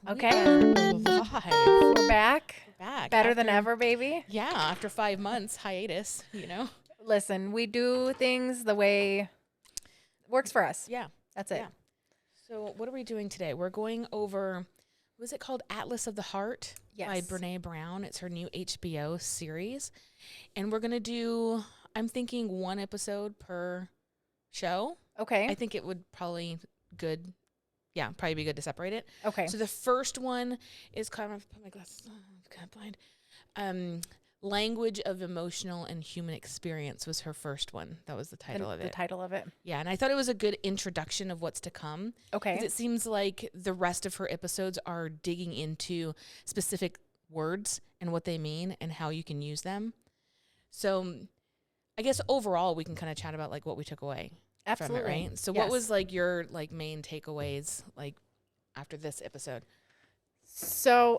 Okay. Live. We're back. We're back. Better than ever, baby. Yeah, after 5 months hiatus, you know? Listen, we do things the way works for us. Yeah. That's it. Yeah. So what are we doing today? We're going over, what is it called? Atlas of the Heart by Yes. Brene Brown. It's her new HBO series. And we're going to do, I'm thinking one episode per show. Okay. I think it would probably probably be good to separate it. Okay. So the first one is kind of, put my glasses on, I'm kind of blind. Language of Emotional and Human Experience was her first one. That was the title of it. The title of it. Yeah, and I thought it was a good introduction of what's to come. Okay. Because it seems like the rest of her episodes are digging into specific words and what they mean and how you can use them. So I guess overall we can kind of chat about like what we took away Absolutely. from it, right? So Yes. what was like your like main takeaways like after this episode? So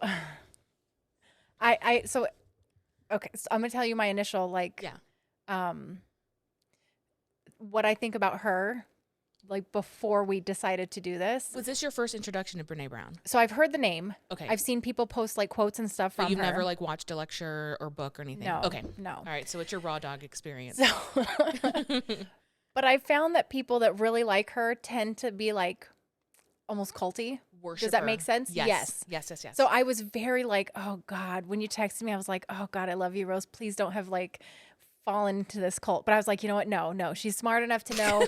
okay, so I'm going to tell you my initial what I think about her like before we decided to do this. Was this your first introduction to Brene Brown? So I've heard the name. Okay. I've seen people post like quotes and stuff from But you've her. never like watched a lecture or book or anything? No. Okay. No. All right. So it's your raw dog experience. So but I found that people that really like her tend to be like almost culty. Worshiper. Does that make sense? Yes. So So I was very like, oh God, when you texted me, I was like, oh God, I love you, Rose. Please don't have like fallen into this cult. But I was like, you know what? No, she's smart enough to know.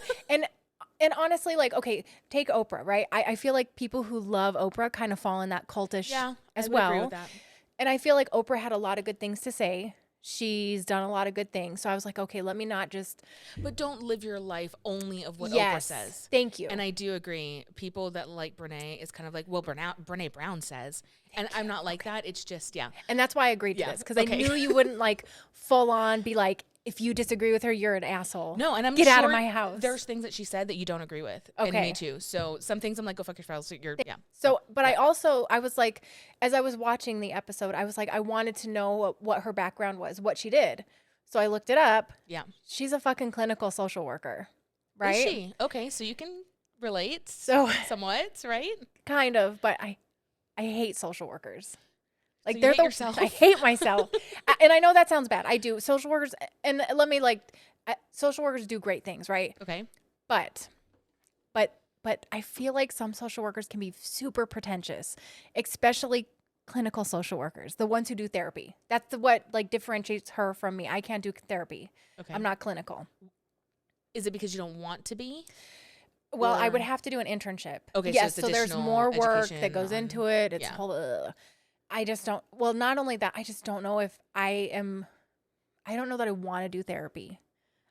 And honestly, like, okay, take Oprah, right? I feel like people who love Oprah kind of fall in that cultish as I would well. agree with that. And I feel like Oprah had a lot of good things to say. She's done a lot of good things. So I was like, okay, let me not just. But don't live your life only of what Oprah Yes. says. Thank you. And I do agree. People that like Brene is kind of like, well, Brene Brown says. And I'm not like that. It's just, And that's why I agreed to Yeah. this. Because I knew you wouldn't like full on be like, if you disagree with her, you're an asshole. No, and I'm Get sure out of my house. There's things that she said that you don't agree with. Okay. And me too. So some things I'm like, go fuck yourself. So So, but I was like, as I was watching the episode, I was like, I wanted to know what her background was, what she did. So I looked it up. Yeah. She's a fucking clinical social worker, right? Is she? Okay. So you can relate So somewhat, right? kind of, but I hate social workers. Like So you they're hate yourself? I hate myself. And I know that sounds bad. I do. Social workers, and let me social workers do great things, right? Okay. But I feel like some social workers can be super pretentious, especially clinical social workers, the ones who do therapy. That's what like differentiates her from me. I can't do therapy. Okay. I'm not clinical. Is it because you don't want to be? Well, I Or- would have to do an internship. Okay, so Yes, it's so there's additional more work education that goes on- into it. It's yeah. whole. I just don't. Well, not only that, I just don't know if I am. I don't know that I want to do therapy.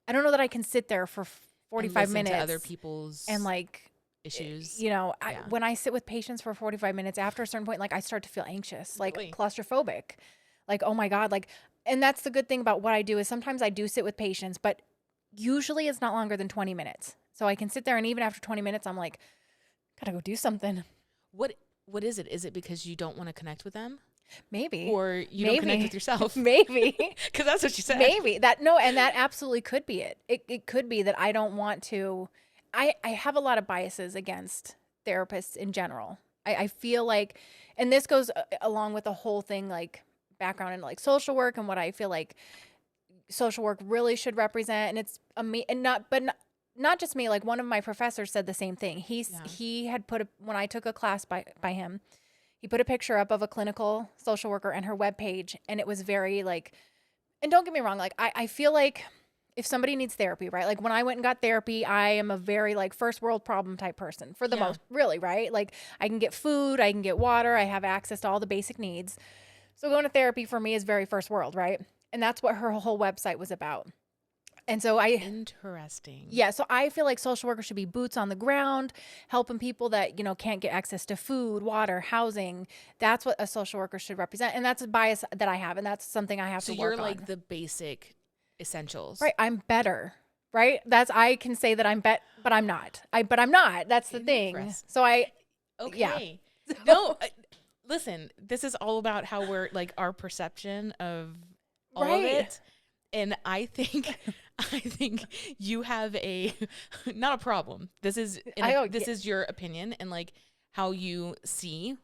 I don't know that I can sit there for 45 and listen minutes to other people's and like issues. you know, Yeah. when I sit with patients for 45 minutes, after a certain point, like I start to feel anxious, like Really? claustrophobic, like, oh my God. Like, and that's the good thing about what I do is sometimes I do sit with patients, but usually it's not longer than 20 minutes. So I can sit there and even after 20 minutes, I'm like, gotta go do something. What is it? Is it because you don't want to connect with them, Maybe. or you don't connect Maybe. with yourself? Maybe. Because that's what she said. Maybe that, no. And that absolutely could be it. It could be that I don't want to, I have a lot of biases against therapists in general. I feel like, and this goes along with the whole thing, like background in like social work and what I feel like social work really should represent. And it's not just me. Like one of my professors said the same thing. He had when I took a class by him, he put a picture up of a clinical social worker and her webpage, and it was very like, and don't get me wrong, like I feel like if somebody needs therapy, right? Like when I went and got therapy, I am a very like first world problem type person for the Yeah. most, really, right? Like I can get food, I can get water, I have access to all the basic needs. So going to therapy for me is very first world, right? And that's what her whole website was about. And so Interesting. yeah, so I feel like social workers should be boots on the ground, helping people that, you know, can't get access to food, water, housing. That's what a social worker should represent. And that's a bias that I have. And that's something I have So to work you're like on. the basic essentials. Right. I'm better. Right. I can say that but I'm not. But I'm not. That's the thing. Interesting. So Okay. No, listen, this is all about how we're like our perception of all of Right. it. And I think you have not a problem. This is this is your opinion and like how you see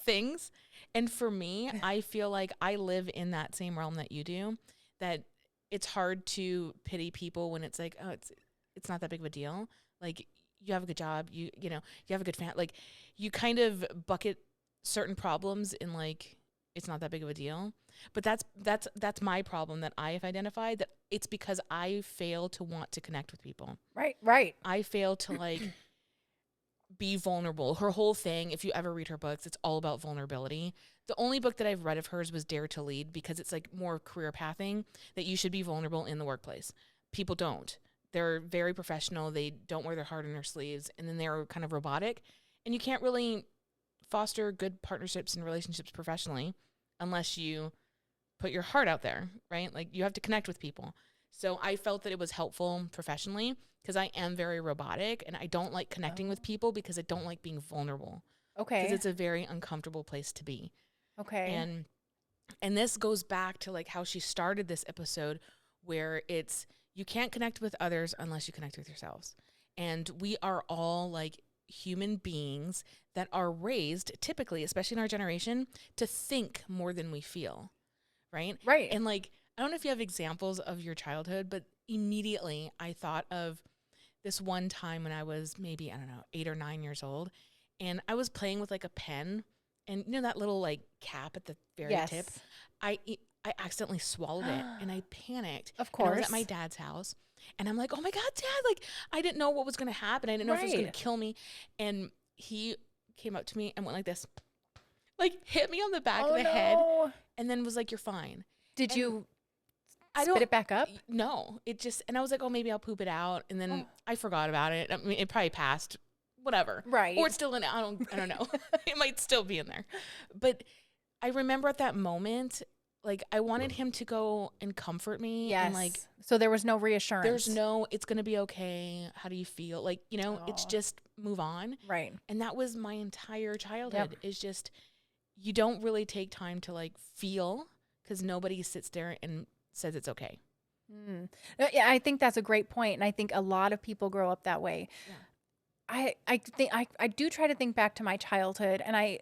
things. And for me, I feel like I live in that same realm that you do, that it's hard to pity people when it's like, oh, it's not that big of a deal. Like, you have a good job, you know, you have a good family. Like, you kind of bucket certain problems in like, it's not that big of a deal. But that's my problem that I have identified, that it's because I fail to want to connect with people. Right, right. I fail to like be vulnerable. Her whole thing, if you ever read her books, it's all about vulnerability. The only book that I've read of hers was Dare to Lead, because it's like more career pathing, that you should be vulnerable in the workplace. People don't. They're very professional. They don't wear their heart in their sleeves, and then they're kind of robotic. And you can't really foster good partnerships and relationships professionally unless you put your heart out there, right? Like, you have to connect with people. So I felt that it was helpful professionally, because I am very robotic and I don't like connecting with people because I don't like being vulnerable. Because Okay. it's a very uncomfortable place to be. Okay. And this goes back to like how she started this episode, where it's, you can't connect with others unless you connect with yourselves. And we are all like human beings that are raised, typically, especially in our generation, to think more than we feel. Right? Right. And like, I don't know if you have examples of your childhood, but immediately I thought of this one time when I was maybe, I don't know, 8 or 9 years old, and I was playing with like a pen, and you know that little like cap at the very Yes. tip? I accidentally swallowed it, and I panicked. Of And I was course. at my dad's house, and I'm like, oh my God, Dad, like, I didn't know what was going to happen. I didn't know if it was going Right. to kill me. And he came up to me and went like this, like hit me on the back of the head, no. and then was like, you're fine. Did And you I spit don't, it back up? no, it just, and I was like, oh, maybe I'll poop it out. And then Oh. I forgot about it. I mean, it probably passed, whatever. Right. Or it's still in, I don't know. It might still be in there. But I remember at that moment, like, I wanted him to go and comfort me. Yes. And like, So there was no reassurance. there's no, it's going to be okay. How do you feel? Like, you know, it's Oh. just move on. Right. And that was my entire childhood, is just, you don't really take time to like feel, because nobody sits there and says it's okay. Mm. Yeah, I think that's a great point, and I think a lot of people grow up that way. Yeah. I think I do try to think back to my childhood, and I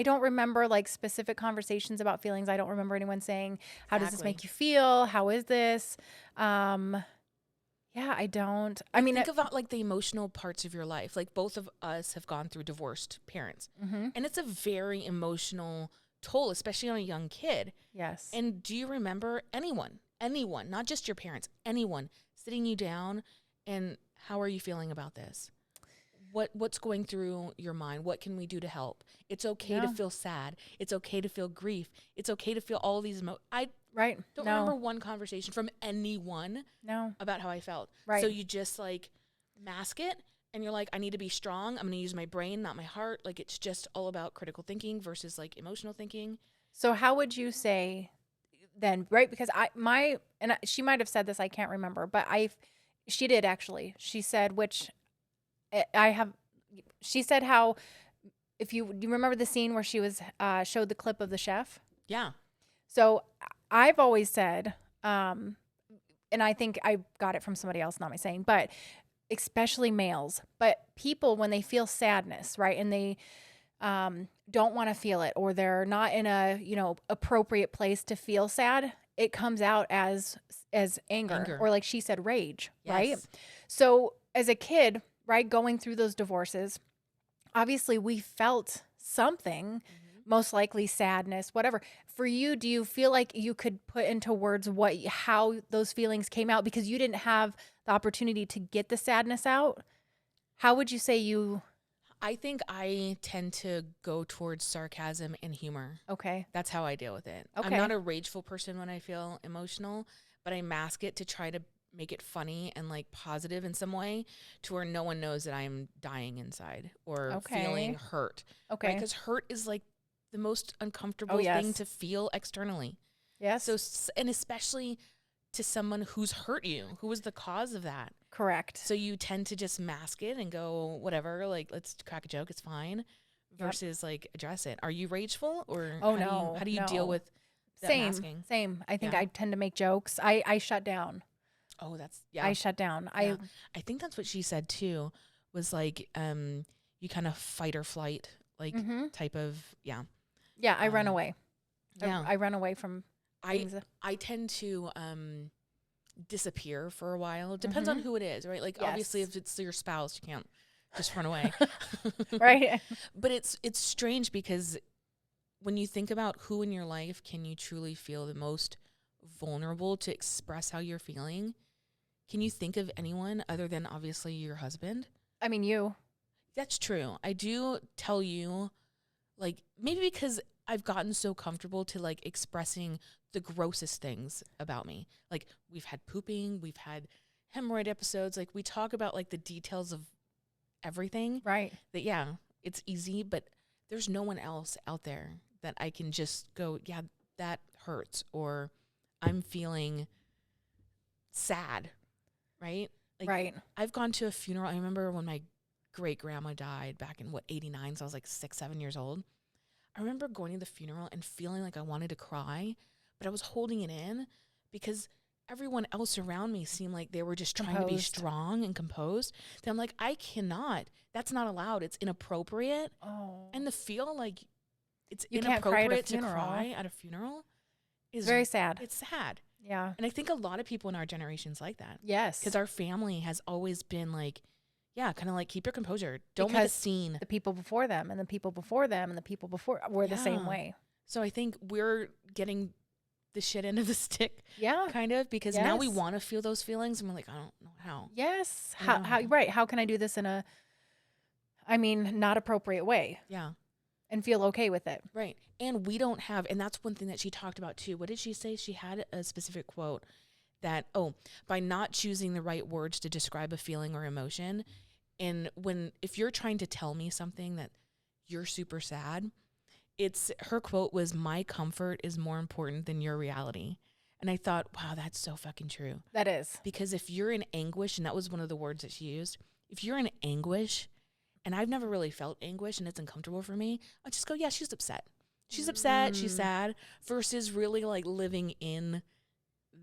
don't remember like specific conversations about feelings. I don't remember anyone saying, "How does this Exactly. make you feel? How is this?" Yeah, I don't. I mean, Think about like the emotional parts of your life. Like, both of us have gone through divorced parents, mhm. and it's a very emotional toll, especially on a young kid. Yes. And do you remember anyone, not just your parents, anyone sitting you down and, how are you feeling about this? What's going through your mind? What can we do to help? It's okay to No. feel sad. It's okay to feel grief. It's okay to feel all these I Right. don't No. remember one conversation from anyone No. about how I felt. Right. So you just like mask it, and you're like, I need to be strong. I'm going to use my brain, not my heart. Like, it's just all about critical thinking versus like emotional thinking. So how would you say then, right? Because she might have said this, I can't remember, but she did actually. She said, which I have, she said how, if you remember the scene where she was, showed the clip of the chef. Yeah. So I've always said, and I think I got it from somebody else, not my saying, but especially males, but people, when they feel sadness, right? And they, don't want to feel it, or they're not in a, appropriate place to feel sad, it comes out as anger. Or like she said, rage, right? Yes. So as a kid, right, going through those divorces, obviously we felt something, most likely sadness, whatever. For you, do you feel like you could put into words how those feelings came out, because you didn't have the opportunity to get the sadness out? How would you say you? I think I tend to go towards sarcasm and humor. Okay. That's how I deal with it. Okay. I'm not a rageful person when I feel emotional, but I mask it to try to make it funny and like positive in some way, to where no one knows that I'm dying inside or feeling hurt. Okay. Because hurt is like the most uncomfortable Oh, yes. thing to feel externally. Yes. So, and especially to someone who's hurt you, who was the cause of that. Correct. So you tend to just mask it and go, whatever, like, let's crack a joke, it's fine, versus like address it. Are you rageful, or how do you deal with that masking? Same. I think Yeah. I tend to make jokes. I shut down. Oh, that's, yeah. I shut down. Yeah. I think that's what she said too, was like, you kind of fight or flight, like Mhm. type of, yeah. Yeah, I run away. Yeah. I run away from I things. I tend to disappear for a while. It depends on Mhm. who it is, right? Like obviously Yes. if it's your spouse, you can't just run away. Right? But it's strange because when you think about who in your life can you truly feel the most vulnerable to express how you're feeling, can you think of anyone other than obviously your husband? I mean, you. That's true. I do tell you, like, maybe because I've gotten so comfortable to like expressing the grossest things about me. Like, we've had pooping, we've had hemorrhoid episodes. Like, we talk about like the details of everything. Right. That, yeah, it's easy, but there's no one else out there that I can just go, yeah, that hurts, or I'm feeling sad, right? Like, Right. I've gone to a funeral. I remember when my great grandma died back in 89, so I was like 6, 7 years old. I remember going to the funeral and feeling like I wanted to cry, but I was holding it in because everyone else around me seemed like they were just trying to be Composed. strong and composed. Then I'm like, I cannot. That's not allowed. It's inappropriate. Oh. And to feel like it's You can't cry at a inappropriate to funeral. cry at a funeral It's is very sad. it's sad. Yeah. And I think a lot of people in our generation's like that. Yes. Because our family has always been like, yeah, kind of like keep your composure. Don't make a Because scene. the people before them and the people before them and the people before were the same Yeah. way. So I think we're getting the shit end of the stick, Yeah. kind of, because now we Yes. want to feel those feelings, and we're like, I don't know how. Yes. I don't know How how. right. How can I do this in a not appropriate way Yeah, and feel okay with it? right. And we don't have, and that's one thing that she talked about too. What did she say? She had a specific quote that, by not choosing the right words to describe a feeling or emotion, and if you're trying to tell me something that you're super sad, her quote was, "My comfort is more important than your reality." And I thought, wow, that's so fucking true. That is. Because if you're in anguish, and that was one of the words that she used, if you're in anguish, and I've never really felt anguish and it's uncomfortable for me, I'll just go, yeah, she's upset. She's upset, she's sad, versus really like living in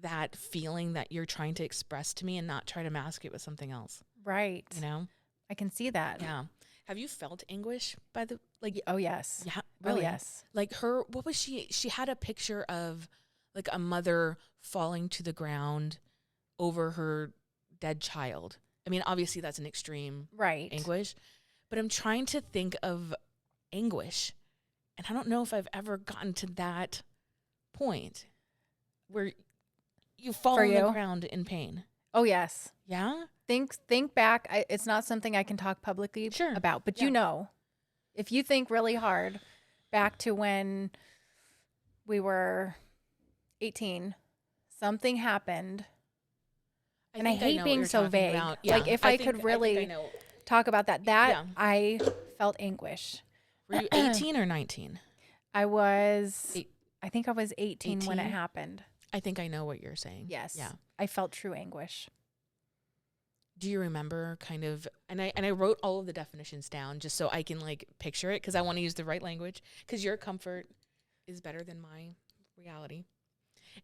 that feeling that you're trying to express to me and not try to mask it with something else, Right. you know? I can see that. Yeah. Have you felt anguish by the, like, Oh, yes. yeah, Oh, really? yes. Like what was she had a picture of like a mother falling to the ground over her dead child. I mean, obviously that's an extreme Right. anguish, but I'm trying to think of anguish, and I don't know if I've ever gotten to that point where you fall For on the you? ground in pain. Oh, yes. Yeah? Think back. It's not something I can talk publicly Sure. about, but Yeah. if you think really hard back to when we were 18, something happened. And I think hate know what being you're so talking vague. about. Like, Yeah, if I think could I really know. talk about that, Yeah. I felt anguish. Were you 18 or 19? I was, Eight- I think I was 18 when it 18? happened. I think I know what you're saying. Yes. Yeah. I felt true anguish. Do you remember kind of, and I wrote all of the definitions down just so I can like picture it, because I want to use the right language, because your comfort is better than my reality.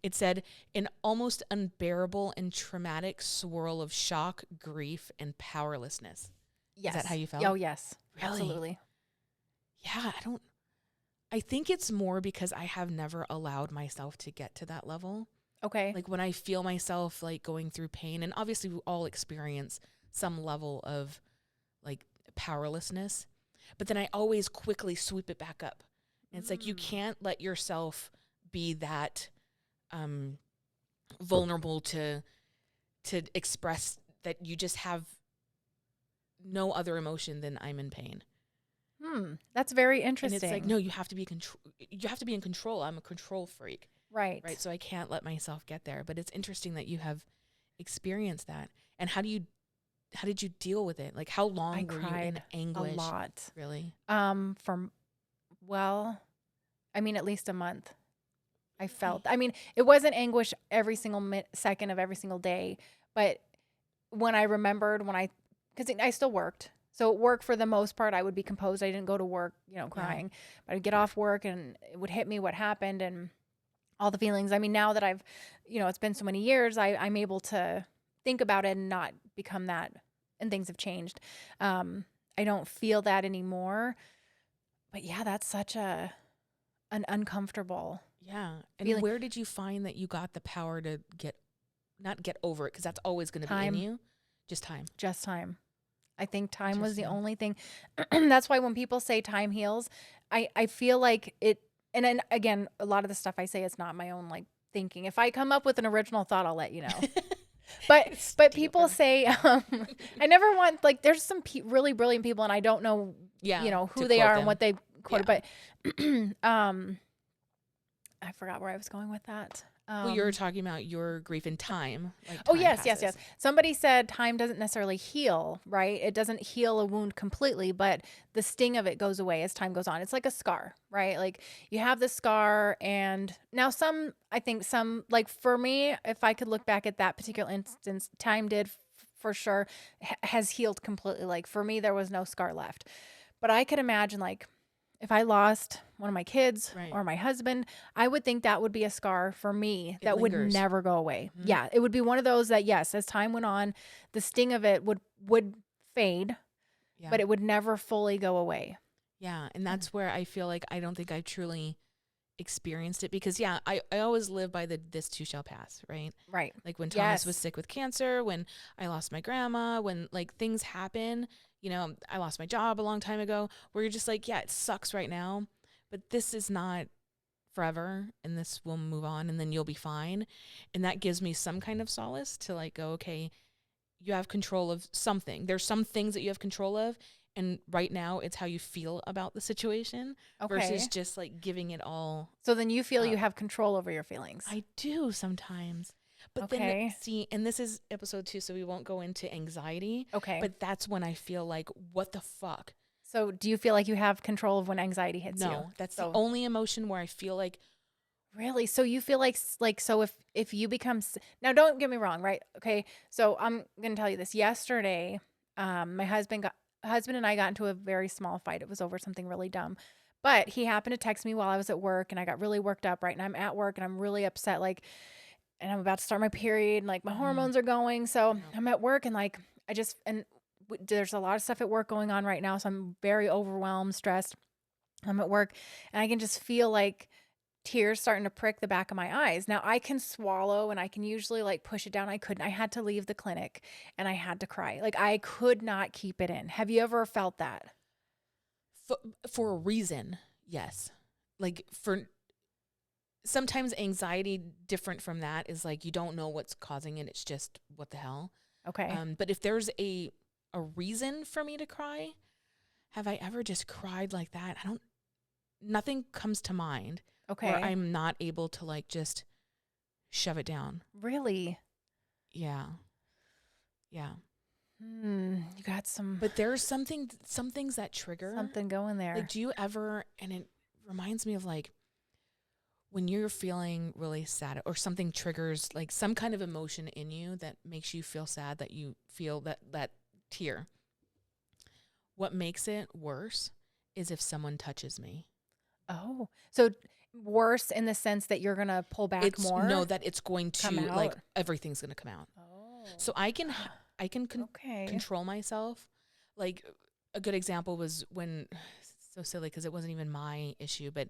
It said, an almost unbearable and traumatic swirl of shock, grief, and powerlessness. Yes. Is that how you felt? Oh, yes. Really? Absolutely. Yeah, I think it's more because I have never allowed myself to get to that level. Okay. Like when I feel myself like going through pain, and obviously we all experience some level of like powerlessness, but then I always quickly sweep it back up. And it's like, you can't let yourself be that vulnerable to express that you just have no other emotion than I'm in pain. That's very And interesting. it's like, no, you have to be you have to be in control. I'm a control freak. Right. Right. So I can't let myself get there. But it's interesting that you have experienced that. And how did you deal with it? Like, how long I were you in cried anguish? a lot. Really? At least a month. I felt, it wasn't anguish every single second of every single day, but when I remembered because I still worked. So at work, for the most part, I would be composed. I didn't go to work, crying, but I'd get off work and it would hit me what happened and all the feelings. Now that I've, it's been so many years, I'm able to think about it and not become that, and things have changed. I don't feel that anymore. But yeah, that's such an uncomfortable Yeah. And feeling. where did you find that you got the power to not get over it? Because that's always going to be in Time, you. Just time. just time. I think time was the Interesting. only thing. That's why when people say time heals, I feel like it. And then again, a lot of the stuff I say is not my own like thinking. If I come up with an original thought, I'll let you know. But people Stealer. say I never want like there's some really brilliant people and I don't know Yeah. who To they quote are and them. what they Yeah. quoted, but I forgot where I was going with that. Well, you're talking about your grief in time, like Oh, time yes, yes, passes. yes. Somebody said time doesn't necessarily heal, right? It doesn't heal a wound completely, but the sting of it goes away as time goes on. It's like a scar, right? Like you have the scar, and now I think like for me, if I could look back at that particular instance, time did for sure has healed completely. Like for me, there was no scar left. But I could imagine, like, if I lost one of my kids Right. or my husband, I would think that would be a scar for me It that would lingers. never go away. Hmm. Yeah, it would be one of those that yes, as time went on, the sting of it would fade, Yeah. but it would never fully go away. Yeah. And that's where I feel like I don't think I truly experienced it because yeah, I always live by this too shall pass, right? Right. Like when Thomas was Yes. sick with cancer, when I lost my grandma, when like things happen, I lost my job a long time ago, where you're just like, yeah, it sucks right now, but this is not forever and this will move on and then you'll be fine. And that gives me some kind of solace to like go, okay, you have control of something. There's some things that you have control of. And right now it's how you feel about the situation versus Okay. just like giving it all So then you feel you up. have control over your feelings. I do sometimes. But then Okay. see, and this is episode 2, so we won't go into anxiety, Okay. but that's when I feel like, what the fuck? So do you feel like you have control of when anxiety hits you? No, that's the So only emotion where I feel like, really? So you feel like so if you become now don't get me wrong, right? Okay. So I'm going to tell you this. Yesterday, my husband and I got into a very small fight. It was over something really dumb. But he happened to text me while I was at work and I got really worked up, right? And I'm at work and I'm really upset like and I'm about to start my period and like my mm, hormones are going. So yeah, I'm at work and like I just and there's a lot of stuff at work going on right now, so I'm very overwhelmed, stressed. I'm at work and I can just feel like tears starting to prick the back of my eyes. Now I can swallow and I can usually like push it down. I couldn't. I had to leave the clinic and I had to cry. Like I could not keep it in. Have you ever felt that? for, for a reason, yes. Like for sometimes anxiety different from that is like you don't know what's causing it. It's just what the hell. Okay. But if there's a reason for me to cry, have I ever just cried like that? Nothing comes to mind where Okay. I'm not able to like just shove it down. Really? Yeah. Yeah. You got But there's some things that trigger. something going Like, there. do you ever, and it reminds me of like when you're feeling really sad or something triggers like some kind of emotion in you that makes you feel sad, that you feel that tear. What makes it worse is if someone touches me. Oh, so worse in the sense that you're gonna pull back It's no, more, that it's going come to like out. everything's going to come out. Oh. So I can Okay. control myself. Like a good example was when so silly because it wasn't even my issue, but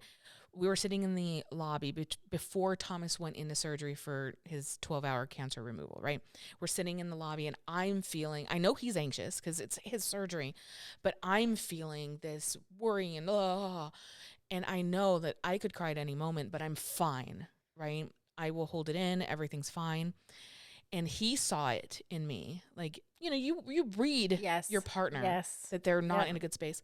we were sitting in the lobby before Thomas went into surgery for his 12-hour cancer removal, right? We're sitting in the lobby and I know he's anxious because it's his surgery, but I'm feeling this worry and I know that I could cry at any moment, but I'm fine, right? I will hold it in. Everything's fine. And he saw it in me. Like, you read Yes. your partner Yes. that they're not Yep. in a good space.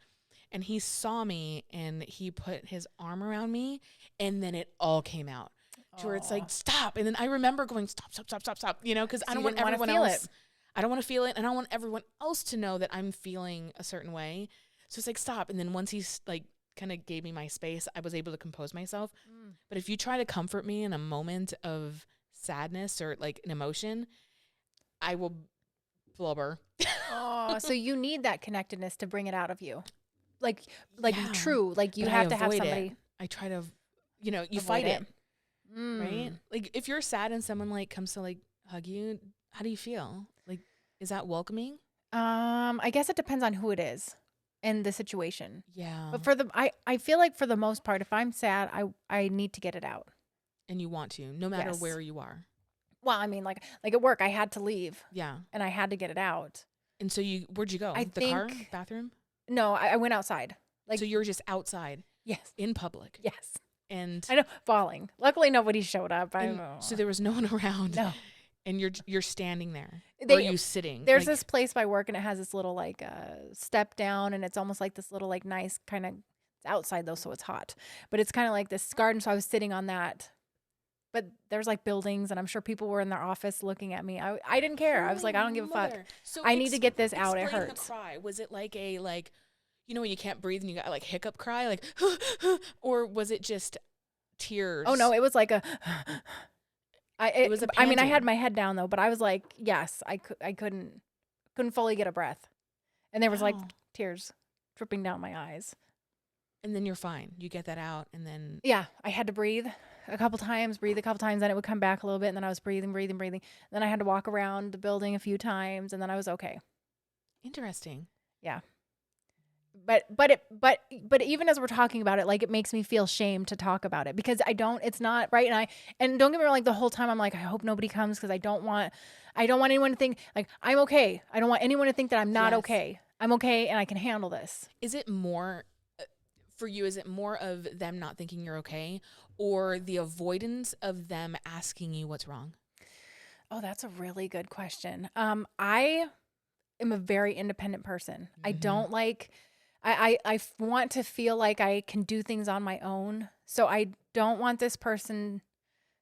And he saw me and he put his arm around me and then it all came out to where it's like, Oh. stop. And then I remember going, stop, stop, stop, stop, stop, because I So don't you want didn't want to everyone feel it. else. I don't want to feel it. And I don't want everyone else to know that I'm feeling a certain way. So it's like, stop. And then once he's like, kind of gave me my space, I was able to compose myself. But if you try to comfort me in a moment of sadness or like an emotion, I will blubber. Oh, so you need that connectedness to bring it out of you. Like Yeah. true. Like you But I have to have avoid somebody it. I try to, you avoid fight it. it, right? Like if you're sad and someone like comes to like hug you, how do you feel? Like, is that welcoming? I guess it depends on who it is. in the situation. Yeah. But I feel like for the most part, if I'm sad, I need to get it out. And you want to, no matter Yes. where you are. Well, I mean, like at work, I had to leave Yeah. and I had to get it out. And so where'd you go? I The car? think- Bathroom? No, I went outside. Like, So you were just outside yes, in public. yes. And I know, falling. Luckily, nobody showed up. so there was no one around. No. And you're standing there. Or They- are you sitting? There's Like, this place by work, and it has this little like step down, and it's almost like this little like nice kind of. It's outside though, so it's hot. But it's kind of like this garden. So I was sitting on that. But there's like buildings, and I'm sure people were in their office looking at me. I didn't care. I was like, I don't give a fuck. So I need to get this out. It explain hurts. The cry. Was it like a when you can't breathe and you got like hiccup cry, like, or was it just tears? Oh no, it was like a. It was a I mean, I panting. had my head down though, but I was like, yes, I couldn't fully get a breath, and there was like Wow. tears dripping down my eyes. And then you're fine. You get that out, and then Yeah, I had to breathe a couple times, then it would come back a little bit, and then I was breathing. Then I had to walk around the building a few times, and then I was okay. interesting. Yeah. But even as we're talking about it, like it makes me feel shame to talk about it because it's not right. And don't get me wrong, like the whole time I'm like, I hope nobody comes because I don't want anyone to think like I'm okay. I don't want anyone to think that I'm not Yes. okay. I'm okay and I can handle this. Is it more for you? Is it more of them not thinking you're okay, or the avoidance of them asking you what's wrong? Oh, that's a really good question. I am a very independent person. I Mhm. don't like, I want to feel like I can do things on my own. So I don't want this person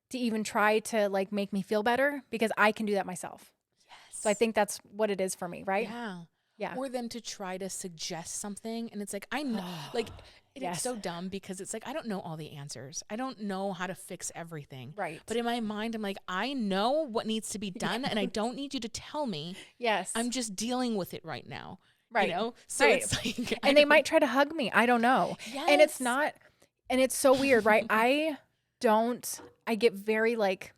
to even try to like make me feel better because I can do that myself. Yes. So I think that's what it is for me, right? Yeah. Yeah. Or them to try to suggest something, and it's like I know, like it's Yes. so dumb because it's like I don't know all the answers. I don't know how to fix everything. Right. But in my mind, I'm like, I know what needs to be done, and I don't need you to tell me. Yes. I'm just dealing with it right now. Right. You know? So Right. it's like and they might try to hug me. I don't know. And it's Yes. not, and it's so weird, right? I get very like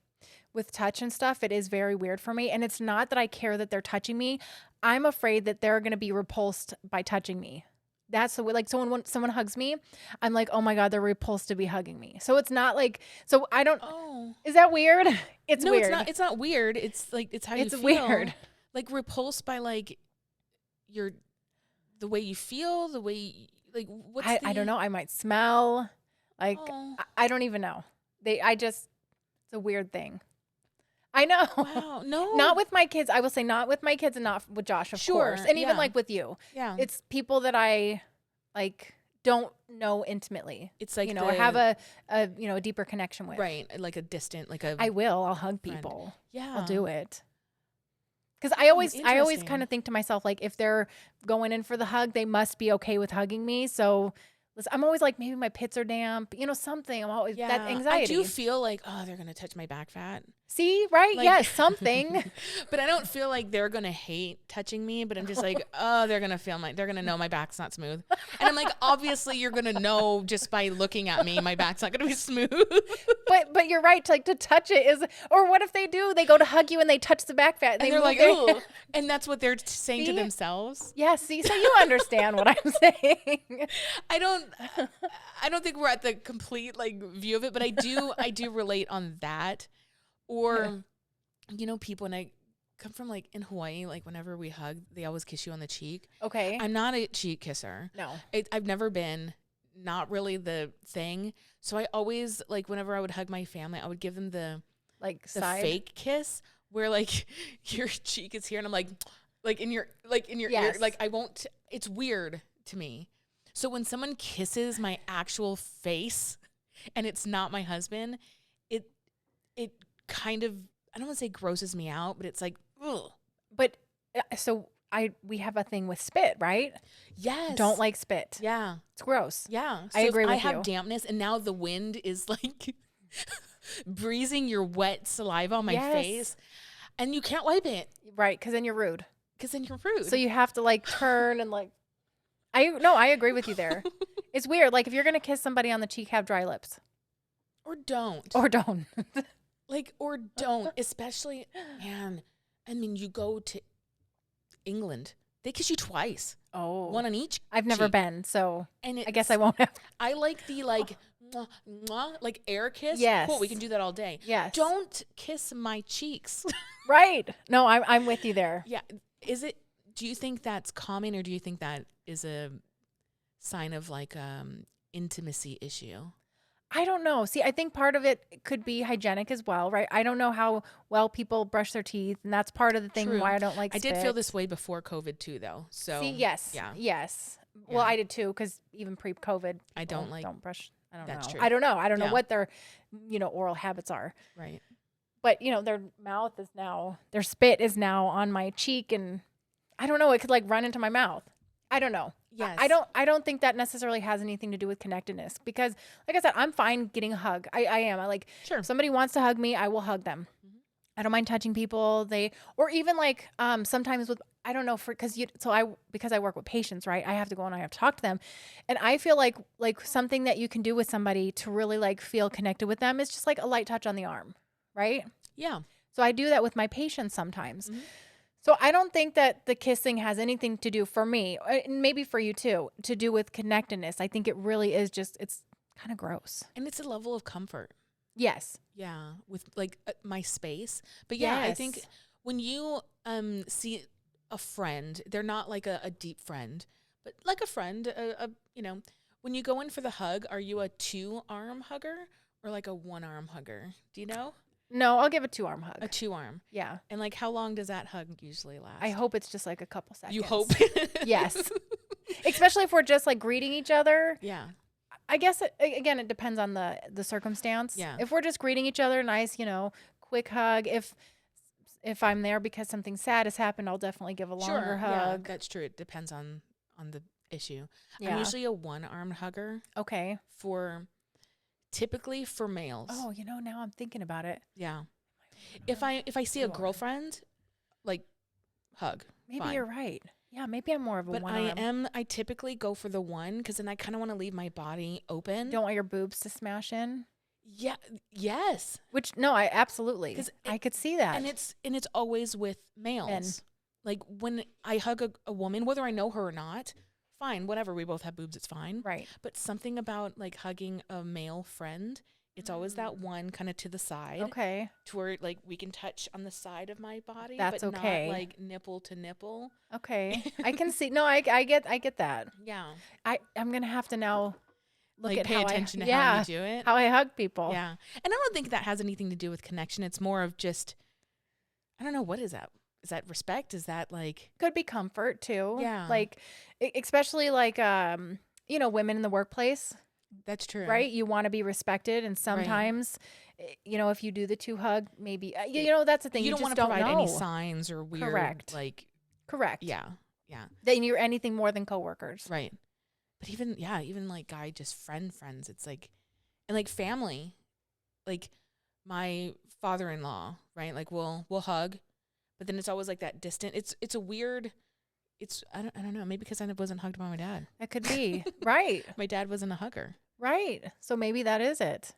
with touch and stuff. It is very weird for me. And it's not that I care that they're touching me. I'm afraid that they're going to be repulsed by touching me. That's the way, like, so when someone hugs me, I'm like, oh my God, they're repulsed to be hugging me. So it's not like, so I don't, Oh. is that weird? It's No, weird. it's not. It's not weird. It's like it's how It's you feel. weird. Like repulsed by like the way you feel, the way like what's I don't know. I might smell like, Oh. I don't even know. It's a weird thing. I know. Wow. No. Not with my kids. I will say not with my kids and not with Josh, of Sure, course. And even yeah. like with you. Yeah. It's people that I like don't know intimately. It's like or have a deeper connection with. right, like a distant, like a I will. I'll hug friend. people. yeah. I'll do it. Because I always interesting. kind of think to myself, like, if they're going in for the hug, they must be okay with hugging me. So listen, I'm always like, maybe my pits are damp, something. I'm always Yeah, that anxiety. I do feel like, oh, they're gonna touch my back fat. See, right? Like- Yes, something. But I don't feel like they're gonna hate touching me. But I'm just like, oh, they're gonna know my back's not smooth. And I'm like, obviously, you're gonna know just by looking at me, my back's not gonna be smooth. But you're right. To touch it is, or what if they do? They go to hug you and they touch the back fat. And they're move like, their- oh, and that's what they're saying to See? themselves. Yeah. See, so you understand what I'm saying. I don't think we're at the complete like view of it, but I do relate on that. Or, people, and I come from like in Hawaii, like whenever we hug, they always kiss you on the cheek. Okay. I'm not a cheek kisser. No. I've never been, not really the thing. So I always, like, whenever I would hug my family, I would give them the Side. fake kiss where like your cheek is here and I'm like in your ear, Yes. like I won't, it's weird to me. So when someone kisses my actual face and it's not my husband, it kind of, I don't want to say grosses me out, but it's like, ugh. But so we have a thing with spit, right? Yes. Don't like spit. Yeah. It's gross. Yeah. I So agree if I with have you. dampness and now the wind is like breezing your wet saliva on my Yes. face and you can't wipe it Right. Because then you're rude. because then you're rude. So you have to like turn and like. I agree with you there. It's weird. Like if you're gonna kiss somebody on the cheek, have dry lips or don't. or don't. Or don't. Especially, man, I mean, you go to England, they kiss you twice. Oh, one on each I've never cheek. been, so And I guess I it's, won't have. I like the like, mwah, mwah, like air kiss. Cool. We Yes. can do that all day. Yes. Don't kiss my cheeks. Right. No, I'm with you there. Yeah. Do you think that's common, or do you think that is a sign of like intimacy issue? I don't know. See, I think part of it could be hygienic as well, right? I don't know how well people brush their teeth, and that's part of the thing True. why I don't like I spit. did feel this way before COVID too, though. See, So yes. yeah, Yes. yeah. Well, I did too, because even pre-COVID, I people don't like. don't brush. I don't That's know. true. I don't know. I don't know Yeah. what their, oral habits are. Right. But, their mouth is now, their spit is now on my cheek, and I don't know. It could like run into my mouth. I don't know. Yes. I don't think that necessarily has anything to do with connectedness, because like I said, I'm fine getting a hug. I am. I like, Sure. if somebody wants to hug me, I will hug them. Mhm. I don't mind touching people. Or even like, sometimes with, I don't know, because I work with patients, right? I have to go and I have to talk to them. And I feel like something that you can do with somebody to really like feel connected with them is just like a light touch on the arm, right? Yeah. So I do that with my patients sometimes. Mhm. So I don't think that the kissing has anything to do for me, and maybe for you too, to do with connectedness. I think it really is just, it's kind of gross. And it's a level of comfort. Yes. Yeah, with like my space. But yeah, I think Yes. when you see a friend, they're not like a deep friend, but like a friend, when you go in for the hug, are you a 2-arm hugger or like a 1-arm hugger? Do you know? No, I'll give a 2-arm hug. A 2-arm. Yeah. And like how long does that hug usually last? I hope it's just like a couple seconds. You hope. Yes. Especially if we're just like greeting each other. Yeah. I guess again, it depends on the circumstance. Yeah. If we're just greeting each other, nice, quick hug. If I'm there because something sad has happened, I'll definitely give a longer Sure. Yeah, hug. that's true. It depends on the issue. I'm Yeah. usually a 1-armed hugger Okay. typically for males. Oh, now I'm thinking about it. Yeah. If I see a 2-arm. girlfriend, like hug. Maybe fine. you're right. Yeah, maybe I'm more of a But 1-arm. I typically go for the 1 because then I kind of want to leave my body open. Don't want your boobs to smash in. Yeah. Yes. Which no, I absolutely. 'Cause I could see that. And it's always with males. Like when I hug a woman, whether I know her or not, fine, whatever. We both have boobs. It's fine. right. But something about like hugging a male friend, it's always that one kind of to the side. Okay. To where like we can touch on the side of my body, That's but okay. not like nipple to nipple. Okay. I can see. No, I get that. Yeah. I'm gonna have to now look Like at pay how attention I, to how you do it. how I hug people. Yeah. And I don't think that has anything to do with connection. It's more of just, I don't know, what is that? Is that respect? Is that like, Could be comfort too. Yeah. Like especially like women in the workplace, that's true. right? You want to be respected, and sometimes if you do the 2 hug, maybe that's the thing. You don't just want to don't provide know. any signs or weird, Correct. like, Correct. yeah. Yeah. Then you're anything more than coworkers. Right. But even like guy, just friends, it's like, and like family, like my father-in-law, right? Like we'll hug, but then it's always like that distant. It's a weird. I don't know. Maybe because I wasn't hugged by my dad. That could be. Right. My dad wasn't a hugger. Right. So maybe that is it.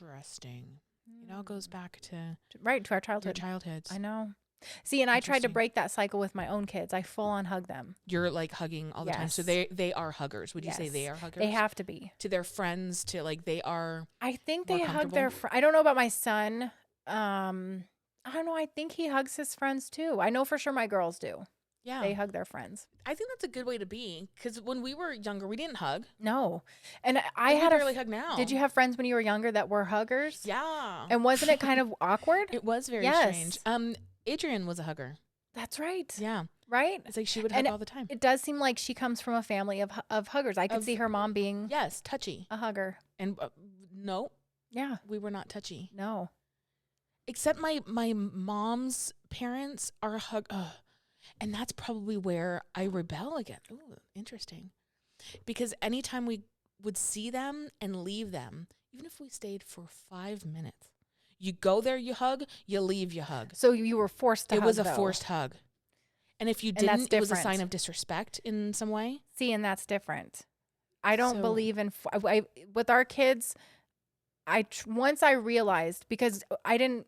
Interesting. It all goes back to Right, to our your childhood. childhoods. I know. See, and I tried to Interesting. break that cycle with my own kids. I full on hug them. You're like hugging all the time. So Yes. they are huggers. Would you say Yes. they are huggers? They have to be. to their friends, to like they are. I think More they hug their comfortable? I don't know about my son. I don't know. I think he hugs his friends too. I know for sure my girls do. Yeah. They hug their friends. I think that's a good way to be, because when we were younger, we didn't hug. No. And I And had we a barely hug now. Did you have friends when you were younger that were huggers? Yeah. And wasn't it kind of awkward? It was very Yes. strange. Adrian was a hugger. That's right. Yeah. Right? It's like she would hug And all the time. It does seem like she comes from a family of huggers. I could Of- see her mom being Yes, touchy. a hugger. And no, Yeah. we were not touchy. No. Except my mom's parents are and that's probably where I rebel again. Ooh, interesting. Because anytime we would see them and leave them, even if we stayed for 5 minutes, you go there, you hug, you leave, you hug. So you were forced to It hug, was a though. forced hug. And if you And that's didn't, it was a different. sign of disrespect in some way. See, and that's different. I don't So- believe in with our kids. Once I realized, because I don't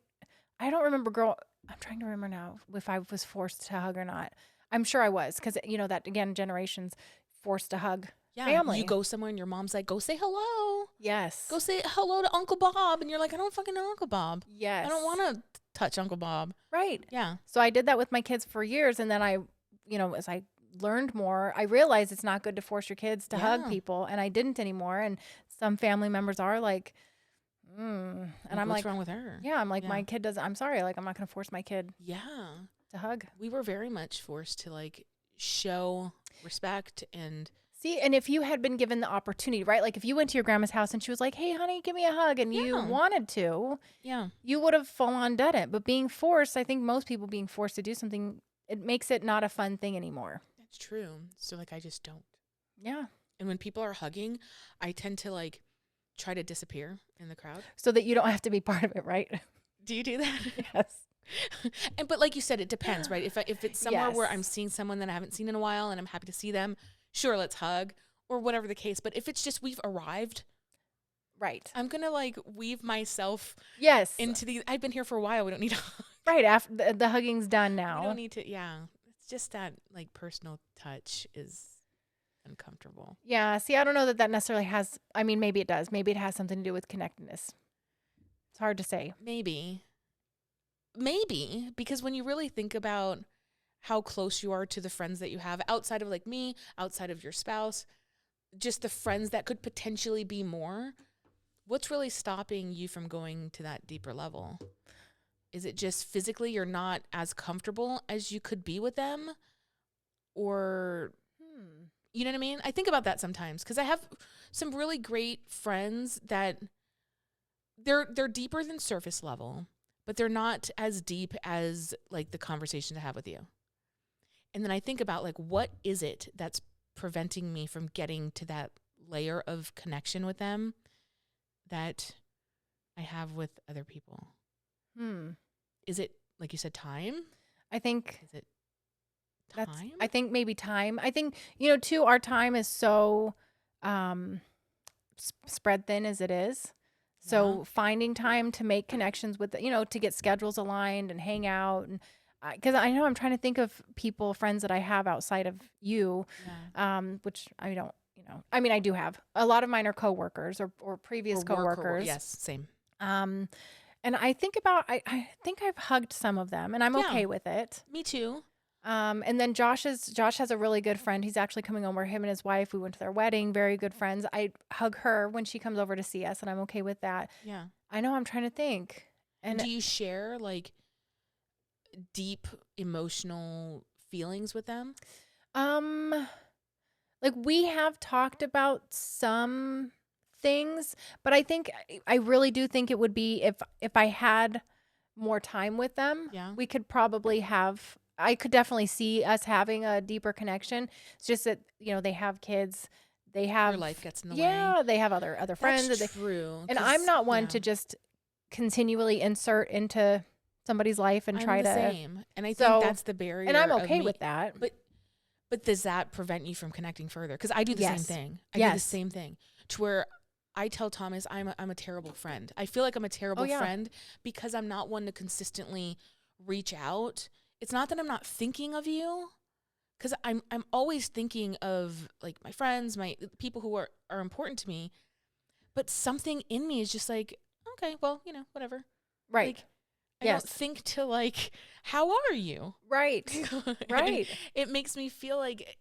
remember I'm trying to remember now if I was forced to hug or not. I'm sure I was because, that again, generations forced to hug Yeah. You family. go somewhere and your mom's like, go say hello. Go Yes. say hello to Uncle Bob. And you're like, I don't fucking know Uncle Bob. I Yes. don't want to touch Uncle Bob. Right. Yeah. So I did that with my kids for years. And then as I learned more, I realized it's not good to force your kids to hug Yeah. people. And I didn't anymore. And some family members are like, and Like, I'm what's like, wrong with her? yeah, I'm like, Yeah. my kid doesn't, I'm sorry. Like, I'm not going to force my kid Yeah. to hug. We were very much forced to like show respect and See, and if you had been given the opportunity, right? Like if you went to your grandma's house and she was like, hey, honey, give me a hug, and you yeah. wanted to, Yeah. you would have full on done it. But being forced, I think most people being forced to do something, it makes it not a fun thing anymore. That's true. So like I just don't. Yeah. And when people are hugging, I tend to like try to disappear in the crowd. So that you don't have to be part of it, right? Do you do that? Yes. And but like you said, it depends, right? If it's somewhere where I'm Yes. seeing someone that I haven't seen in a while and I'm happy to see them, sure, let's hug or whatever the case. But if it's just we've arrived, Right. I'm gonna like weave myself Yes. into the. I've been here for a while. We don't need to hug. Right. After the hugging's done We now. don't need to. Yeah, it's just that like personal touch is uncomfortable. Yeah. See, I don't know that necessarily has, I mean, maybe it does. Maybe it has something to do with connectedness. It's hard to say. Maybe because when you really think about how close you are to the friends that you have outside of like me, outside of your spouse, just the friends that could potentially be more, what's really stopping you from going to that deeper level? Is it just physically you're not as comfortable as you could be with them? Or, you know what I mean? I think about that sometimes because I have some really great friends that they're deeper than surface level, but they're not as deep as like the conversation to have with you. And then I think about like, what is it that's preventing me from getting to that layer of connection with them that I have with other people? Is it, like you said, time? I think Is it that's, time? I think maybe time. I think, too, our time is so spread thin as it is. So finding time to make connections with, to get schedules aligned and hang out. And because I know I'm trying to think of people, friends that I have outside of you, which I don't, I mean, I do have. A lot of mine are coworkers or previous Or work coworkers. yes, same. And I think about, I think I've hugged some of them and I'm Yeah. okay with it. Me too. And then Josh has a really good friend. He's actually coming over, him and his wife. We went to their wedding, very good friends. I hug her when she comes over to see us and I'm okay with that. Yeah. I know, I'm trying to think. And do you share like deep emotional feelings with them? like we have talked about some things, but I really do think it would be if I had more time with them, Yeah. we could probably have, I could definitely see us having a deeper connection. It's just that, they have kids, they have Your life gets in the way. yeah, they have other friends. That's true. And I'm not one yeah. to just continually insert into somebody's life and I'm try the to same. And I think so- that's the barrier. and I'm of okay me. with that. But does that prevent you from connecting further? Because I do the same Yes. thing. I do the Yes. same thing. To where I tell Thomas I'm a terrible friend. I feel like I'm a terrible yeah. friend because I'm not one to consistently reach out. It's not that I'm not thinking of you, because I'm always thinking of like my friends, my people who are important to me. But something in me is just like, okay, well, whatever. Right. Like, I don't think to like, how are you? Right. Right. It makes me feel like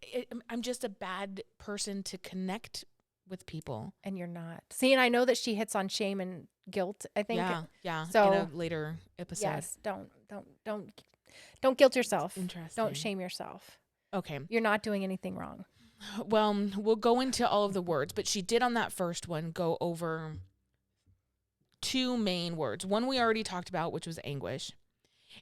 I'm just a bad person to connect with people. And you're not. See, and I know that she hits on shame and guilt, I think. Yeah. So in a later episode. yes, don't guilt yourself. Interesting. Don't shame yourself. Okay. You're not doing anything wrong. Well, we'll go into all of the words, but she did on that first one go over two main words. One we already talked about, which was anguish.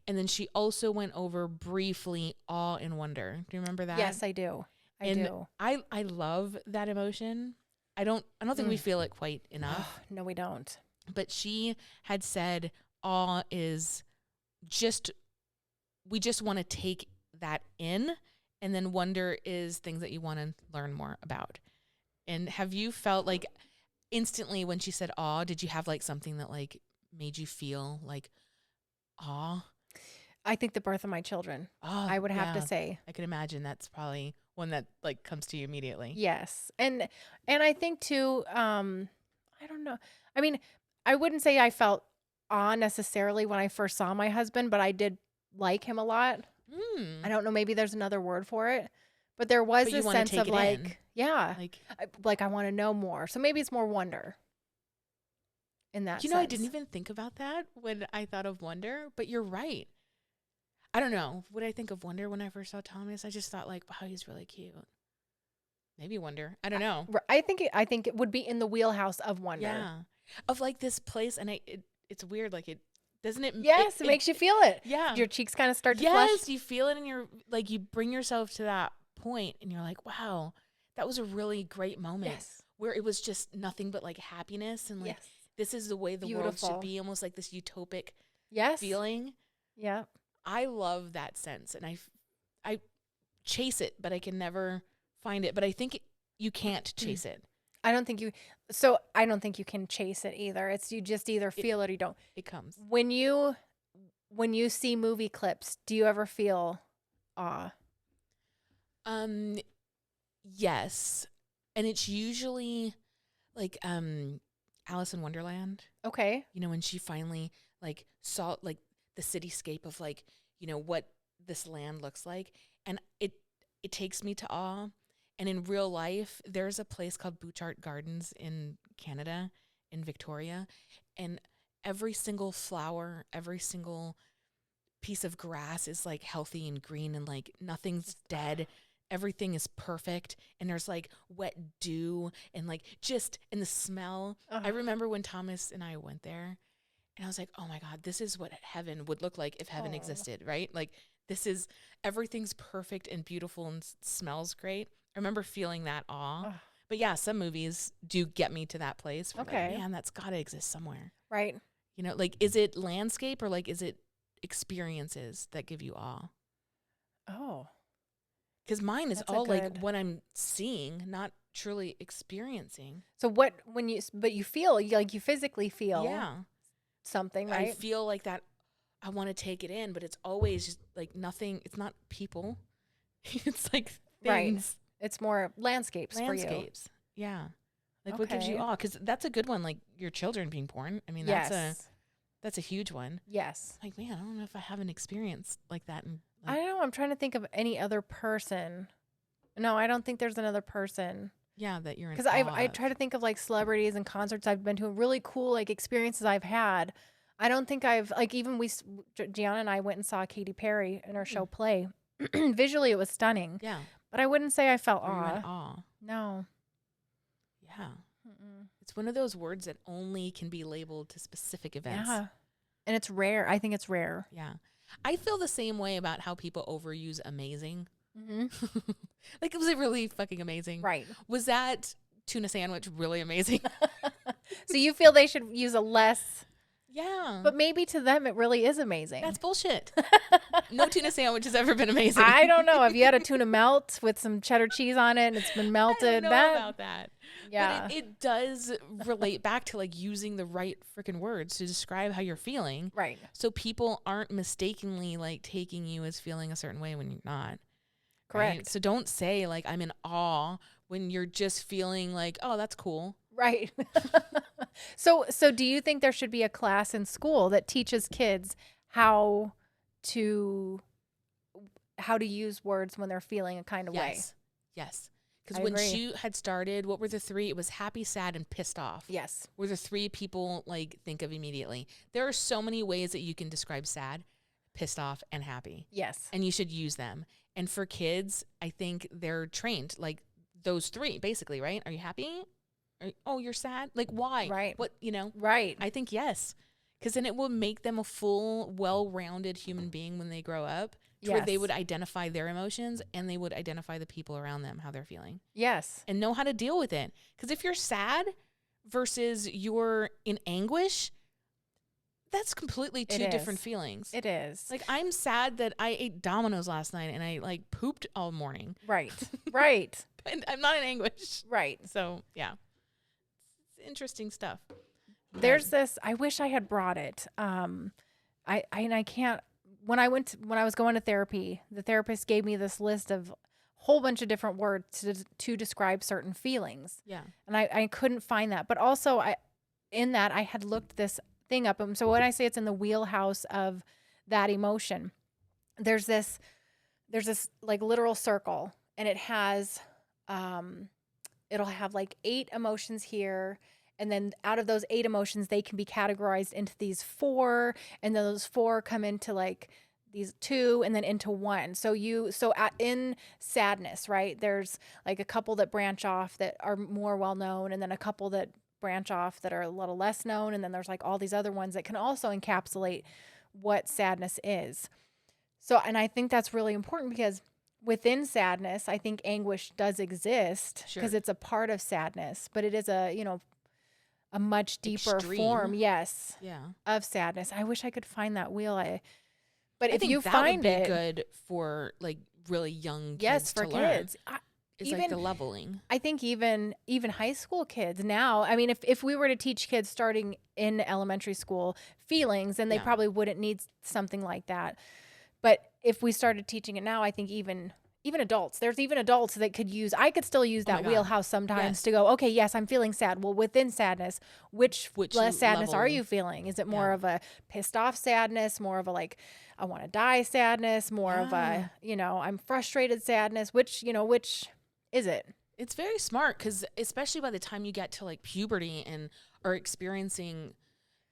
And then she also went over briefly awe and wonder. Do you remember that? Yes, I do. I do. I love that emotion. I don't think we feel it quite enough. No, we don't. But she had said awe is just, we just want to take that in, and then wonder is things that you want to learn more about. And have you felt like instantly when she said awe, did you have like something that like made you feel like awe? I think the birth of my children. Oh, I would have to yeah. say. I can imagine that's probably one that like comes to you immediately. Yes. And I think too, I don't know. I mean, I wouldn't say I felt awe necessarily when I first saw my husband, but I did like him a lot. I Mm. don't know, maybe there's another word for it, but there was But you this want to sense take of it in. like, yeah, Like, like I want to know more. So maybe it's more wonder in that I didn't sense. even think about that when I thought of wonder, but you're right. I don't know. What I think of wonder when I first saw Thomas, I just thought like, wow, he's really cute. Maybe wonder. I don't know. I think it would be in the wheelhouse of wonder. Yeah. Of like this place, and it's weird. Like it doesn't it. Yes, it makes you feel it. Yeah. Your cheeks kind of start to flush. Yes, you feel it in your like you bring yourself to that point, and you're like, wow, that was a really great moment Yes. where it was just nothing but like happiness and like Yes. this is the way the world should Beautiful. be, almost like this utopic Yes. feeling. Yeah. I love that sense, and I chase it, but I can never find it. But I think you can't chase it. I don't think you can chase it either. It's you just either feel it or you don't. It comes. When you see movie clips, do you ever feel awe? Yes, and it's usually like Alice in Wonderland. Okay. When she finally like saw like the cityscape of like what this land looks like, and it takes me to awe. And in real life, there's a place called Bouchard Gardens in Canada, in Victoria, and every single flower, every single piece of grass is like healthy and green, and like nothing's dead. Everything is perfect, and there's like wet dew and like and the smell. I remember when Thomas and I went there, and I was like, oh my God, this is what heaven would look like if heaven existed, right? Like everything's perfect and beautiful and smells great. I remember feeling that awe. But yeah, some movies do get me to that place. Where Okay. like, man, that's got to exist somewhere. Right. Like, is it landscape or like, is it experiences that give you awe? Oh. Because mine is That's a all like good- what I'm seeing, not truly experiencing. So but you feel you physically feel Yeah. something, right? I feel like that. I want to take it in, but it's always just like nothing. It's not people. It's like Right. things. It's more landscapes for you. Landscapes. Yeah. Like what gives you Okay. awe? Because that's a good one. Like your children being born. I mean, Yes. that's a huge one. Yes. Like, man, I don't know if I have an experience like that. And I don't know. I'm trying to think of any other person. No, I don't think there's another person. yeah, that you're in Because awe I of. try to think of like celebrities and concerts I've been to, really cool like experiences I've had. I don't think I've like even Gianna and I went and saw Katy Perry in her show Play. Visually, it was stunning, Yeah. but I wouldn't say I felt Were you in awe. awe? No. Yeah. Mm-mm. It's one of those words that only can be labeled to specific events. Yeah, and it's rare. I think it's rare. Yeah. I feel the same way about how people overuse amazing. Mm-hmm. Like, was it really fucking amazing? Right. Was that tuna sandwich really amazing? So you feel they should use a less, Yeah. but maybe to them it really is amazing. That's bullshit. No tuna sandwich has ever been amazing. I don't know. Have you had a tuna melt with some cheddar cheese on it and it's been I melted? don't know about that. Yeah. But it does relate back to like using the right freaking words to describe how you're feeling. Right. So people aren't mistakenly like taking you as feeling a certain way when you're not. Correct. Right? So don't say like I'm in awe when you're just feeling like, oh, that's cool. Right. So do you think there should be a class in school that teaches kids how to use words when they're feeling a kind of way? Yes. Because I when agree. she had started, what were the three? It was happy, sad, and pissed off. Yes. Were the three people like think of immediately. There are so many ways that you can describe sad, pissed off, and happy. Yes. And you should use them. And for kids, I think they're trained like those three, basically, right? Are you happy? Oh, you're sad? Like, why? Right. What, Right. I think yes. Because then it will make them a full, well-rounded human being when they grow up, to where they Yes. would identify their emotions and they would identify the people around them, how they're feeling, Yes. and know how to deal with it. Because if you're sad versus you're in anguish, that's completely two different is. feelings. It is. Like, I'm sad that I ate Domino's last night and I like pooped all morning, Right. Right. and I'm not in anguish. Right. So yeah, it's interesting stuff. There's this, I wish I had brought it. I can't when I was going to therapy, the therapist gave me this list of whole bunch of different words to describe certain feelings. Yeah. And I couldn't find that. But also in that I had looked this thing up. And so when I say it's in the wheelhouse of that emotion, there's this like literal circle, and it has it'll have like 8 emotions here, and then out of those 8 emotions they can be categorized into these 4, and then those 4 come into like these 2 and then into 1. In sadness, right, there's like a couple that branch off that are more well known, and then a couple that branch off that are a little less known, and then there's like all these other ones that can also encapsulate what sadness is. So, and I think that's really important because within sadness, I think anguish does exist Sure. because it's a part of sadness, but it is a much deeper form, Extreme. yes, Yeah. of sadness. I wish I could find that wheel. But I if think you that find would be it, good for like really young kids yes, to for learn. kids. Is Even like the leveling. I think even high school kids now, I mean, if we were to teach kids starting in elementary school feelings, then they Yeah. probably wouldn't need something like that. But if we started teaching it now, I think even adults, there's even adults that could use, I could still use Oh my that God. wheelhouse sometimes Yes. to go, okay, yes, I'm feeling sad. Well, within sadness, which less sadness are level? you feeling? Is it more Yeah. of a pissed off sadness, more of a like, I want to die sadness, more of Yeah. a, I'm frustrated sadness, which is it? It's very smart because especially by the time you get to like puberty and are experiencing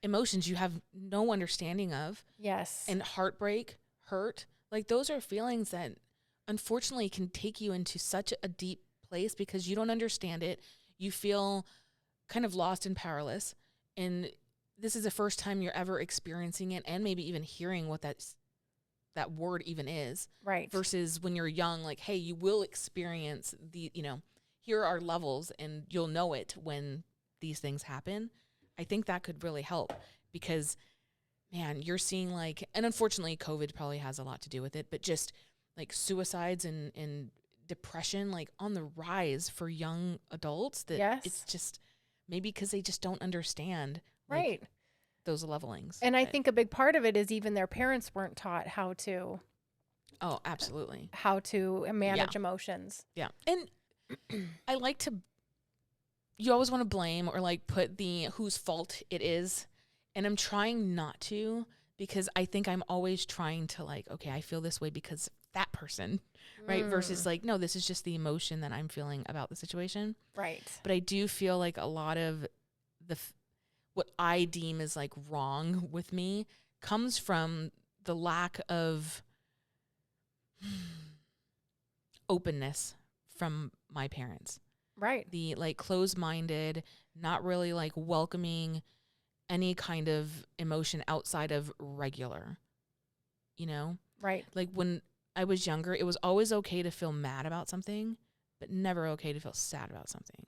emotions you have no understanding of, Yes. and heartbreak, hurt, like those are feelings that unfortunately can take you into such a deep place because you don't understand it. You feel kind of lost and powerless. And this is the first time you're ever experiencing it and maybe even hearing what that word even is. Right. Versus when you're young, like, hey, you will experience here are levels and you'll know it when these things happen. I think that could really help because, man, you're seeing like, and unfortunately COVID probably has a lot to do with it, but just like suicides and depression, like on the rise for young adults that Yes. it's just maybe because they just don't understand like, Right. those levelings. And I think a big part of it is even their parents weren't taught how to absolutely. manage emotions. Yeah. And I like to, you always want to blame or like put the whose fault it is. And I'm trying not to because I think I'm always trying to like, okay, I feel this way because that person, right? Versus like, no, this is just the emotion that I'm feeling about the situation. Right. But I do feel like a lot of what I deem is like wrong with me comes from the lack of openness from my parents. Right. The like closed-minded, not really like welcoming any kind of emotion outside of regular, Right. Like when I was younger, it was always okay to feel mad about something, but never okay to feel sad about something.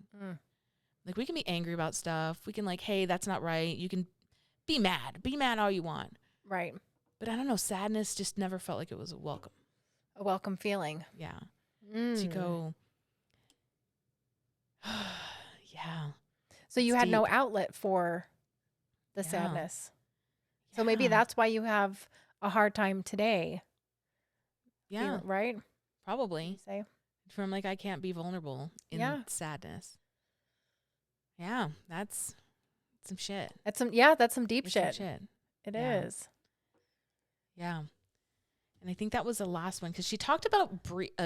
Like we can be angry about stuff. We can like, hey, that's not right. You can be mad all you want. Right. But I don't know, sadness just never felt like it was welcome. A welcome feeling. Yeah. To go, yeah. So you It's had no deep. outlet for the Yeah. sadness. So maybe Yeah. that's why you have a hard time today. Yeah, Right? probably. You say? From like, I can't be vulnerable in Yeah. sadness. Yeah, that's some shit. That's some deep It's some shit. shit. It Yeah. is. Yeah. And I think that was the last one because she talked about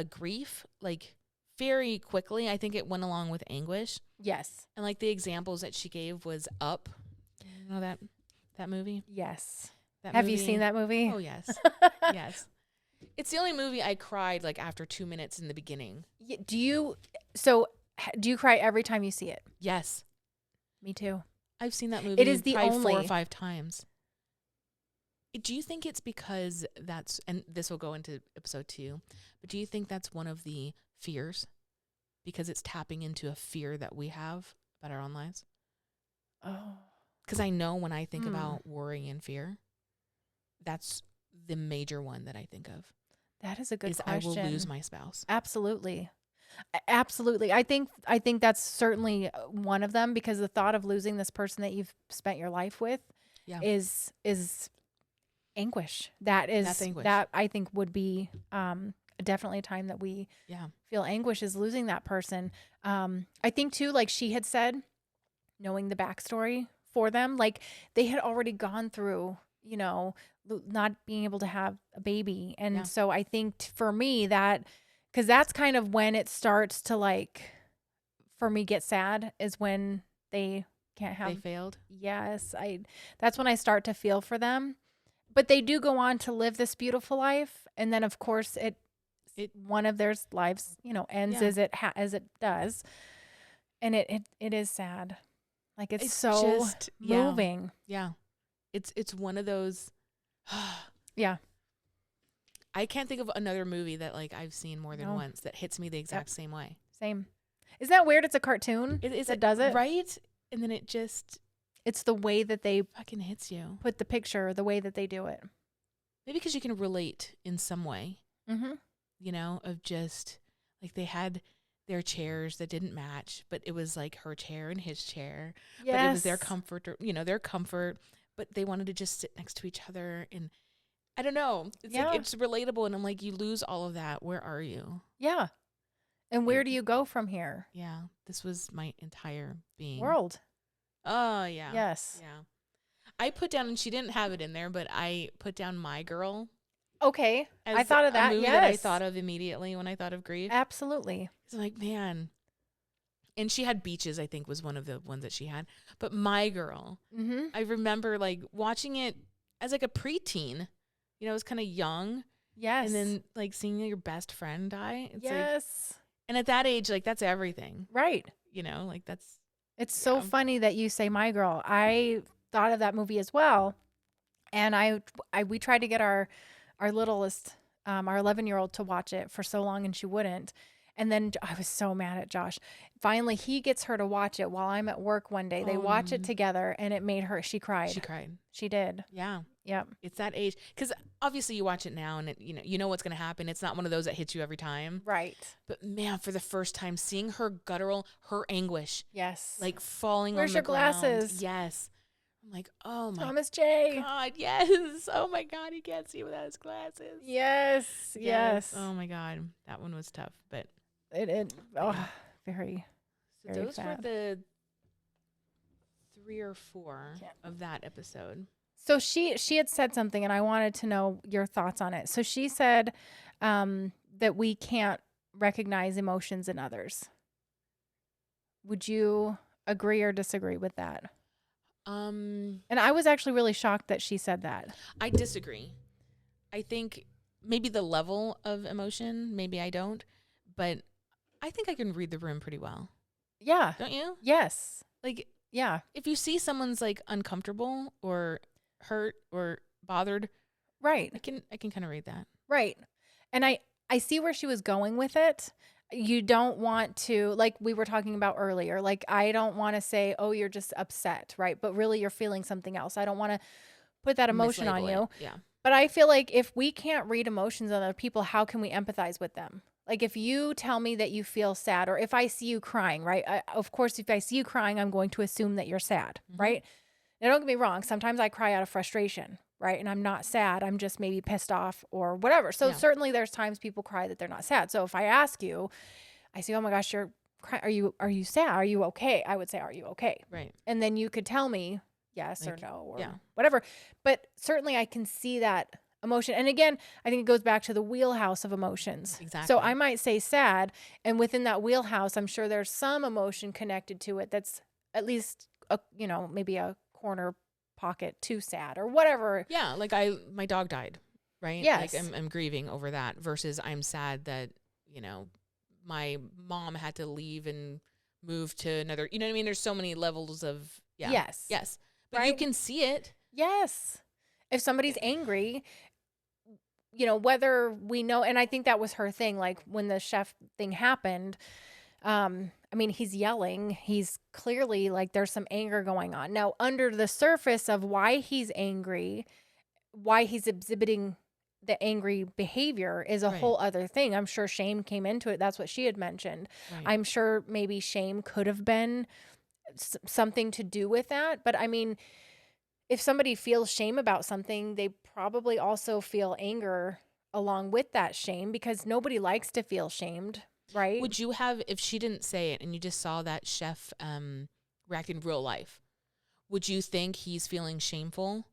grief like very quickly. I think it went along with anguish. Yes. And like the examples that she gave was Up. You know that movie? Yes. That Have you movie? seen that movie? Oh, yes. Yes. It's the only movie I cried like after 2 minutes in the beginning. Do you cry every time you see it? Yes. Me too. I've seen that movie It is the probably 4 or only 5 times. Do you think it's because that's, and this will go into episode 2, but do you think that's one of the fears? Because it's tapping into a fear that we have about our own lives? Oh. Because I know when I think about worry and fear, that's the major one that I think of. That is a good is question. I will lose my spouse. Absolutely. Absolutely. I think that's certainly one of them because the thought of losing this person that you've spent your life with Yeah. is anguish. That's anguish. That I think would be definitely a time that we Yeah. feel anguish is losing that person. I think too, like she had said, knowing the backstory for them, like they had already gone through, not being able to have a baby. And Yeah. so I think for me because that's kind of when it starts to like, for me get sad is when they can't They have. failed. Yes, that's when I start to feel for them. But they do go on to live this beautiful life, and then of course it one of their lives, ends Yeah. as it does, and it is sad. Like it's It's so just moving. Yeah. It's one of those. Yeah. I can't think of another movie that like I've seen more than No. once that hits me the exact same way. Same. Isn't that weird? It's a cartoon that does it. Right? And then it just It's the way that they fucking hits you. put the picture, the way that they do it. Maybe because you can relate in some way, Mm-hmm. of just like they had their chairs that didn't match, but it was like her chair and his chair. Yes. But it was their comfort, their comfort, but they wanted to just sit next to each other. And I don't know. It's like, it's relatable. And I'm like, you lose all of that. Where are you? Yeah. And where do you go from here? Yeah. This was my entire being. World. Oh, yeah. Yes. Yeah. I put down, and she didn't have it in there, but I put down My Girl. Okay. As I thought of that. a movie Yes. that I thought of immediately when I thought of grief. Absolutely. It's like, man. And she had Beaches, I think, was one of the ones that she had. But My Girl, Mm-hmm. I remember like watching it as like a preteen. I was kind of young. Yes. And then like seeing your best friend die. It's yes. like, and at that age, like that's everything. Right. Like that's. It's so funny that you say My Girl. I thought of that movie as well. And we tried to get our littlest, our 11-year-old to watch it for so long, and she wouldn't. And then I was so mad at Josh. Finally, he gets her to watch it while I'm at work one day. They watch it together, and it made her, she cried. She cried. She did. Yeah. Yep. It's that age. Because obviously you watch it now and you know what's going to happen. It's not one of those that hits you every time. Right. But man, for the first time, seeing her guttural, her anguish. Yes. Like falling Where's on your the ground. glasses? Yes. I'm like, oh my Thomas J. God, yes. Oh my God, he can't see without his glasses. Yes. Yes. Oh my God, that one was tough. But very. so very those sad. were the 3 or 4 of that episode. So she had said something, and I wanted to know your thoughts on it. So she said that we can't recognize emotions in others. Would you agree or disagree with that? And I was actually really shocked that she said that. I disagree. I think maybe the level of emotion, maybe I don't, but I think I can read the room pretty well. Yeah. Don't you? Yes. Like, yeah. If you see someone's like uncomfortable or hurt or bothered, right. I can kind of read that. Right. And I see where she was going with it. You don't want to, like we were talking about earlier, like I don't want to say, oh, you're just upset, right? But really you're feeling something else. I don't want to put that emotion on you. Yeah. But I feel like if we can't read emotions on other people, how can we empathize with them? Like if you tell me that you feel sad, or if I see you crying, right? Of course, if I see you crying, I'm going to assume that you're sad, right? Now, don't get me wrong. Sometimes I cry out of frustration, right? And I'm not sad. I'm just maybe pissed off or whatever. So certainly there's times people cry that they're not sad. So if I ask you, I say, oh my gosh, you're crying. Are you sad? Are you okay? I would say, are you okay? Right. And then you could tell me yes like, or no or yeah. whatever. But certainly I can see that emotion. And again, I think it goes back to the wheelhouse of emotions. Exactly. So I might say sad, and within that wheelhouse, I'm sure there's some emotion connected to it that's at least maybe a corner pocket too sad or whatever. Yeah, like my dog died, right? Yes. Like I'm grieving over that versus I'm sad that, my mom had to leave and move to another, you know what I mean? There's so many levels of Yes. But right? you can see it. Yes. If somebody's angry, whether we know, and I think that was her thing, like when the chef thing happened, he's yelling. He's clearly like there's some anger going on. Now, under the surface of why he's angry, why he's exhibiting the angry behavior is a whole other thing. I'm sure shame came into it. That's what she had mentioned. Right. I'm sure maybe shame could have been something to do with that. But I mean, if somebody feels shame about something, they probably also feel anger along with that shame because nobody likes to feel shamed, right? Would you have, if she didn't say it and you just saw that chef react in real life, would you think he's feeling shameful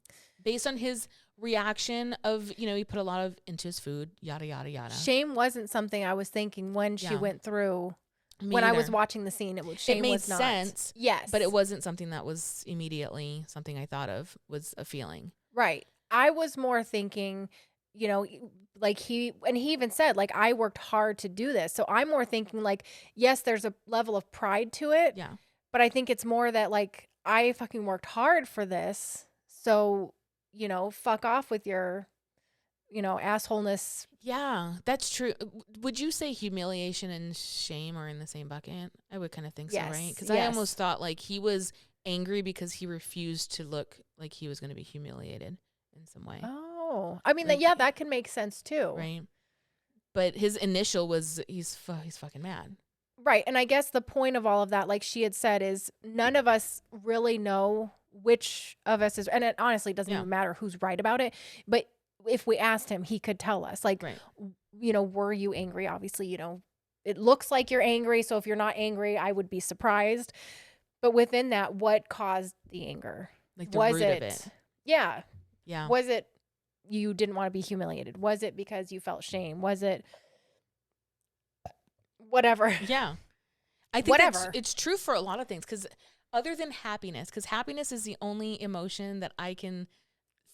based on his reaction of, you know, he put a lot of into his food, yada, yada, yada. Shame wasn't something I was thinking when she Yeah. went through. Me When I was either. watching the scene, It shame made was not. sense, Yes. but it wasn't something that was immediately something I thought of was a feeling. Right. I was more thinking, you know, like he even said like I worked hard to do this. So I'm more thinking like yes, there's a level of pride to it, Yeah. but I think it's more that like I fucking worked hard for this. So, you know, fuck off with your, you know, assholeness. Yeah, that's true. Would you say humiliation and shame are in the same bucket? I would kind of think so, right? Yes. Because I almost thought like he was angry because he refused to look like he was going to be humiliated in some way. Oh. I mean, Like, that can make sense too. right. But his initial was he's fucking mad. Right. And I guess the point of all of that, like she had said, is none of us really know which of us is, and it honestly doesn't Yeah. even matter who's right about it. But if we asked him, he could tell us, like, Right. you know, were you angry? Obviously, you know, it looks like you're angry. So if you're not angry, I would be surprised. But within that, what caused the anger? Like the Was root of it. Yeah. Yeah. Was it you didn't want to be humiliated? Was it because you felt shame? Was it whatever? Yeah. I think Whatever. it's true for a lot of things because other than happiness, because happiness is the only emotion that I can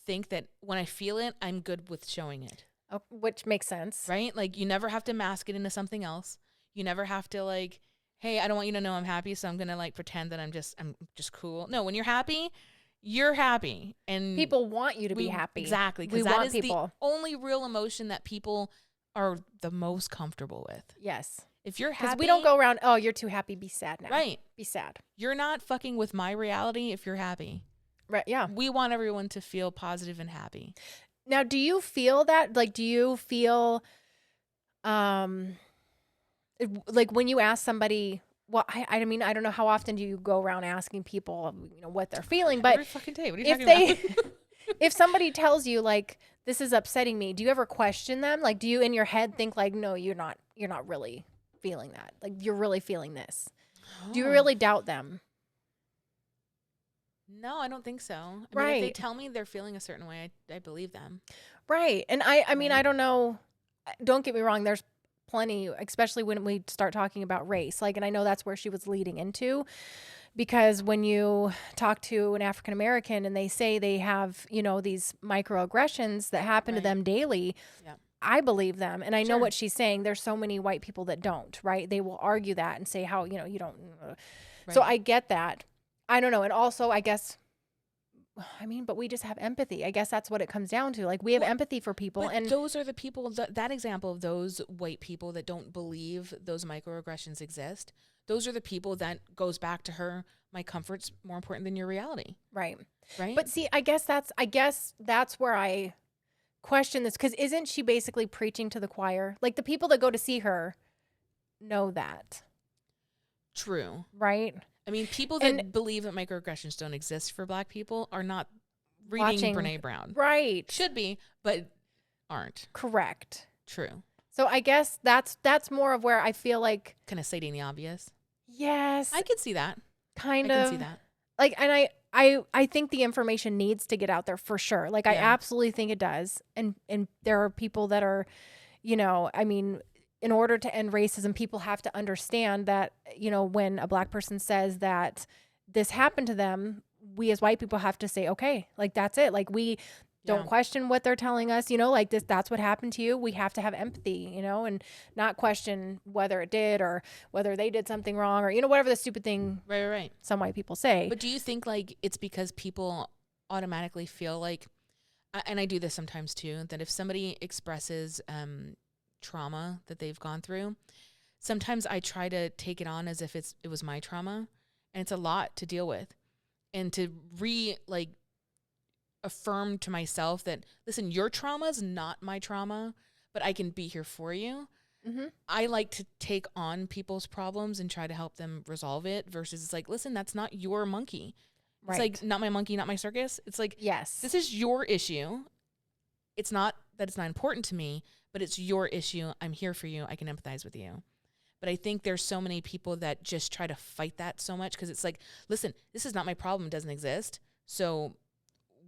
think that when I feel it, I'm good with showing it. Oh, which makes sense. Right? Like you never have to mask it into something else. You never have to like, hey, I don't want you to know I'm happy, so I'm gonna like pretend that I'm just cool. No, when you're happy, and People want you to be happy. Exactly, We because that want is people. the only real emotion that people are the most comfortable with. Yes. If you're happy, Because we don't go around, oh, you're too happy, be sad now. right. Be sad. You're not fucking with my reality if you're happy. Right. Yeah. We want everyone to feel positive and happy. Now, do you feel that? Like, do you feel, like when you ask somebody, well, I mean, I don't know how often do you go around asking people, you know, what they're feeling, but Every fucking day. What are you if talking about? if somebody tells you like, this is upsetting me, do you ever question them? Like, do you in your head think like, no, you're not really feeling that. Like, you're really feeling this. Do you really doubt them? No, I don't think so. I mean, if they Right. tell me they're feeling a certain way, I believe them. Right. And I mean, Right. I don't know. Don't get me wrong. There's plenty, especially when we start talking about race. Like, and I know that's where she was leading into, because when you talk to an African American and they say they have, you know, these microaggressions that happen to Right. them daily, Yeah. I believe them. And I know Sure. what she's saying. There's so many white people that don't, right? They will argue that and say how, you know, you don't. So Right. I get that. I don't know. And also, I guess, I mean, but we just have empathy. I guess that's what it comes down to. Like, we have Well, empathy for people. But And those are the people, that example of those white people that don't believe those microaggressions exist, those are the people that goes back to her, my comfort's more important than your reality. right. Right? But see, I guess that's where I question this, because isn't she basically preaching to the choir? Like, the people that go to see her know that, True. right? I mean, people that believe that microaggressions don't exist for Black people are not reading Brene Brown. Right. Should be, but aren't. Correct. True. So I guess that's more of where I feel like, Kind of stating the obvious. yes, I could see that. kind I of can see that. like, and I think the information needs to get out there for sure. Like, I Yeah. absolutely think it does. And there are people that are, you know, I mean, in order to end racism, people have to understand that, you know, when a Black person says that this happened to them, we as white people have to say, okay, like, that's it. Like, we don't question what they're telling us, you know, like, that's what happened to you. We have to have empathy, you know, and not question whether it did or whether they did something wrong or, you know, whatever the stupid thing Right. some white people say. But do you think like it's because people automatically feel like, and I do this sometimes too, that if somebody expresses trauma that they've gone through, sometimes I try to take it on as if it was my trauma, and it's a lot to deal with, and to affirm to myself that, listen, your trauma is not my trauma, but I can be here for you. Mm-hmm. I like to take on people's problems and try to help them resolve it versus it's like, listen, that's not your monkey. It's like, not my monkey, not my circus. It's like, yes, this is your issue. It's not that it's not important to me, but it's your issue. I'm here for you. I can empathize with you. But I think there's so many people that just try to fight that so much because it's like, listen, this is not my problem. It doesn't exist. So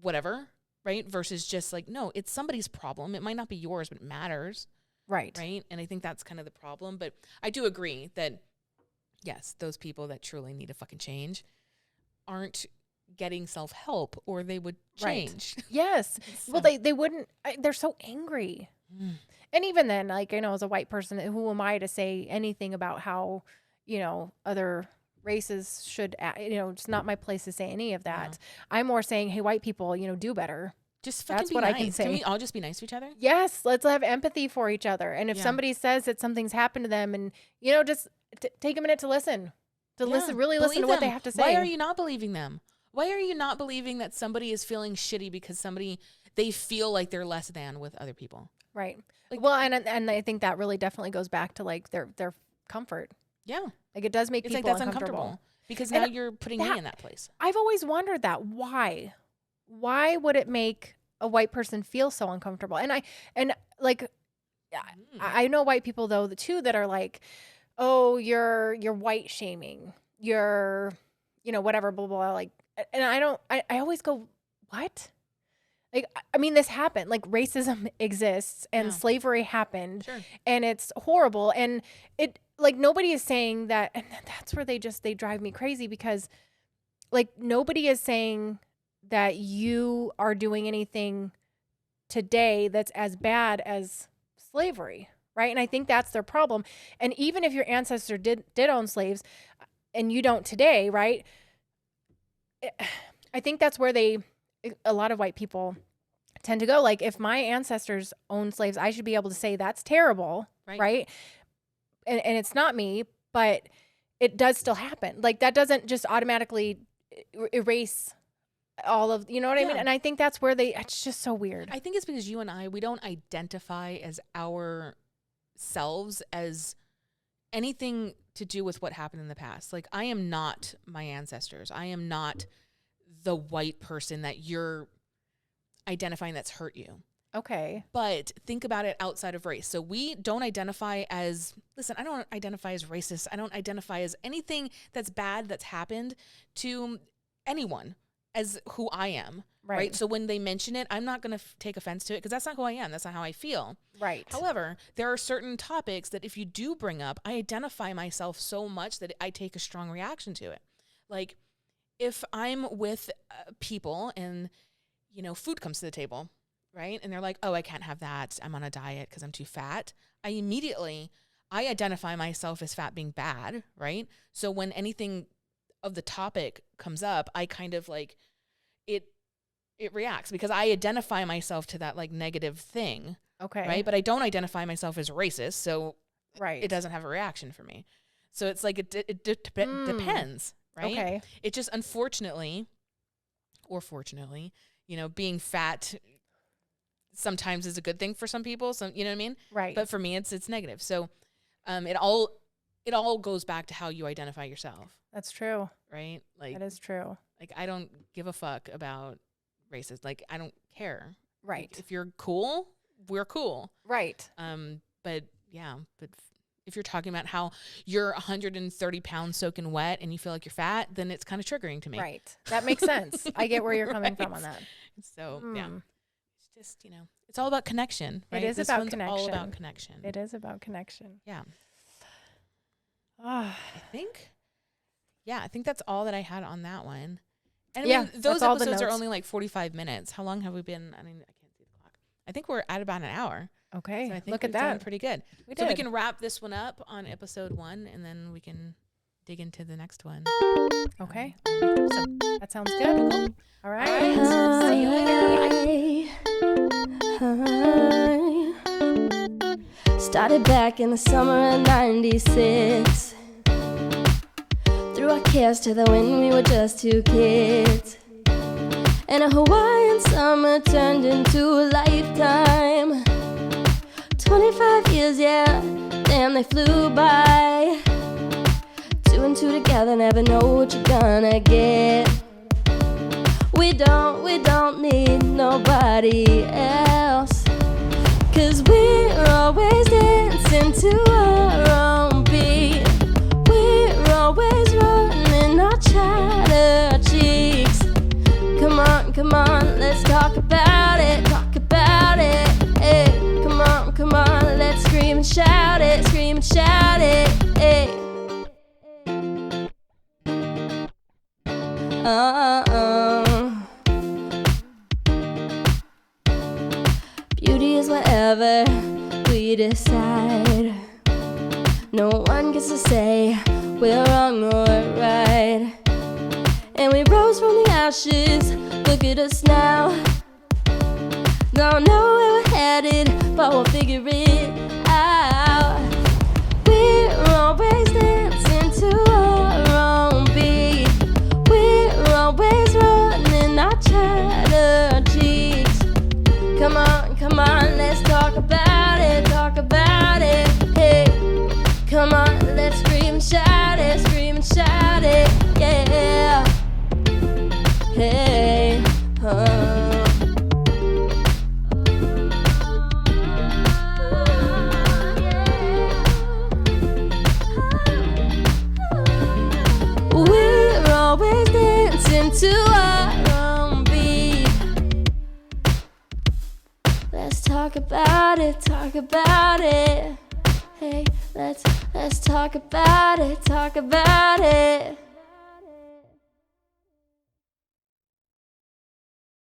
whatever, right? Versus just like, no, it's somebody's problem. It might not be yours, but it matters. Right. Right. And I think that's kind of the problem. But I do agree that, yes, those people that truly need to fucking change aren't getting self-help or they would change. Right. Yes. So. Well, they wouldn't, they're so angry. And even then, like, I know as a white person, who am I to say anything about how, other races should act? It's not my place to say any of that. Yeah. I'm more saying, hey, white people, do better. Just fucking be nice. I can say. Can we all just be nice to each other? Yes. Let's have empathy for each other. And if somebody says that something's happened to them and, just take a minute to listen, really listen to what they have to say. Why are you not believing them? Why are you not believing that somebody is feeling shitty because they feel like they're less than with other people? Right. Like, well, and I think that really definitely goes back to like their comfort. Yeah. Like it does make people that's uncomfortable. Because now you're putting me in that place. I've always wondered that. Why would it make a white person feel so uncomfortable? And I know white people though, too, that are like, oh, you're white shaming. You're, whatever, blah, blah, blah. Like, and I always go, what? Like, I mean, this happened. Like, racism exists and slavery happened and it's horrible. And it, like, nobody is saying that. And that's where they drive me crazy because, like, nobody is saying that you are doing anything today that's as bad as slavery, right? And I think that's their problem. And even if your ancestor did own slaves and you don't today, right? I think that's where a lot of white people tend to go. Like, if my ancestors owned slaves, I should be able to say that's terrible, right? And it's not me, but it does still happen. Like, that doesn't just automatically erase all of, you know what I mean? And I think that's where it's just so weird. I think it's because you and I, we don't identify as ourselves as anything to do with what happened in the past. Like, I am not my ancestors. I am not the white person that you're identifying that's hurt you. Okay. But think about it outside of race. So we don't identify as, listen, I don't identify as racist. I don't identify as anything that's bad that's happened to anyone as who I am. Right. So when they mention it, I'm not going to take offense to it because that's not who I am. That's not how I feel. Right. However, there are certain topics that if you do bring up, I identify myself so much that I take a strong reaction to it. Like, if I'm with people and, food comes to the table, right? And they're like, oh, I can't have that. I'm on a diet because I'm too fat. I identify myself as fat being bad, right? So when anything of the topic comes up, I kind of like, it reacts because I identify myself to that like negative thing. Okay. Right. But I don't identify myself as racist. So it doesn't have a reaction for me. So it's like, it depends. Right. Okay. It just, unfortunately, or fortunately, being fat sometimes is a good thing for some people. So, you know what I mean? Right. But for me, it's negative. So, it all goes back to how you identify yourself. That's true. Right. Like, that is true. Like, I don't give a fuck about racist. Like, I don't care. Right. Like, if you're cool, we're cool. Right. But if you're talking about how you're 130 pounds soaking wet and you feel like you're fat, then it's kind of triggering to me. Right. That makes sense. I get where you're coming from on that. So yeah, it's just, it's all about connection. Right? It is about connection. All about connection. It is about connection. Yeah. I think that's all that I had on that one. And I mean, those episodes are only like 45 minutes. How long have we been? I mean, I can't see the clock. I think we're at about an hour. Okay. So I think look at that. Pretty good. We can wrap this one up on episode 1 and then we can dig into the next one. Okay. That sounds good. Cool. All right. See you later. Started back in the summer of 96. Threw our cares to the wind, we were just 2 kids. And a Hawaiian summer turned into a lifetime. 25 years, yeah, damn, they flew by. 2 and 2 together, never know what you're gonna get. We don't need nobody else. 'Cause we're always dancing to our own beat. We're always running our chatter cheeks. Come on, let's talk about it, hey. Come on, let's scream and shout it, hey. Beauty is whatever we decide. No one gets to say we're wrong or right. And we rose from the ashes, look at us now. Don't know where we're headed, but we'll figure it out. We're always dancing to our own beat. We're always running our chatter cheeks. Come on, let's talk about it, hey. Come on, let's scream and shout it, yeah. Hey, we're always dancing to our own beat. Let's talk about it, hey. Let's talk about it,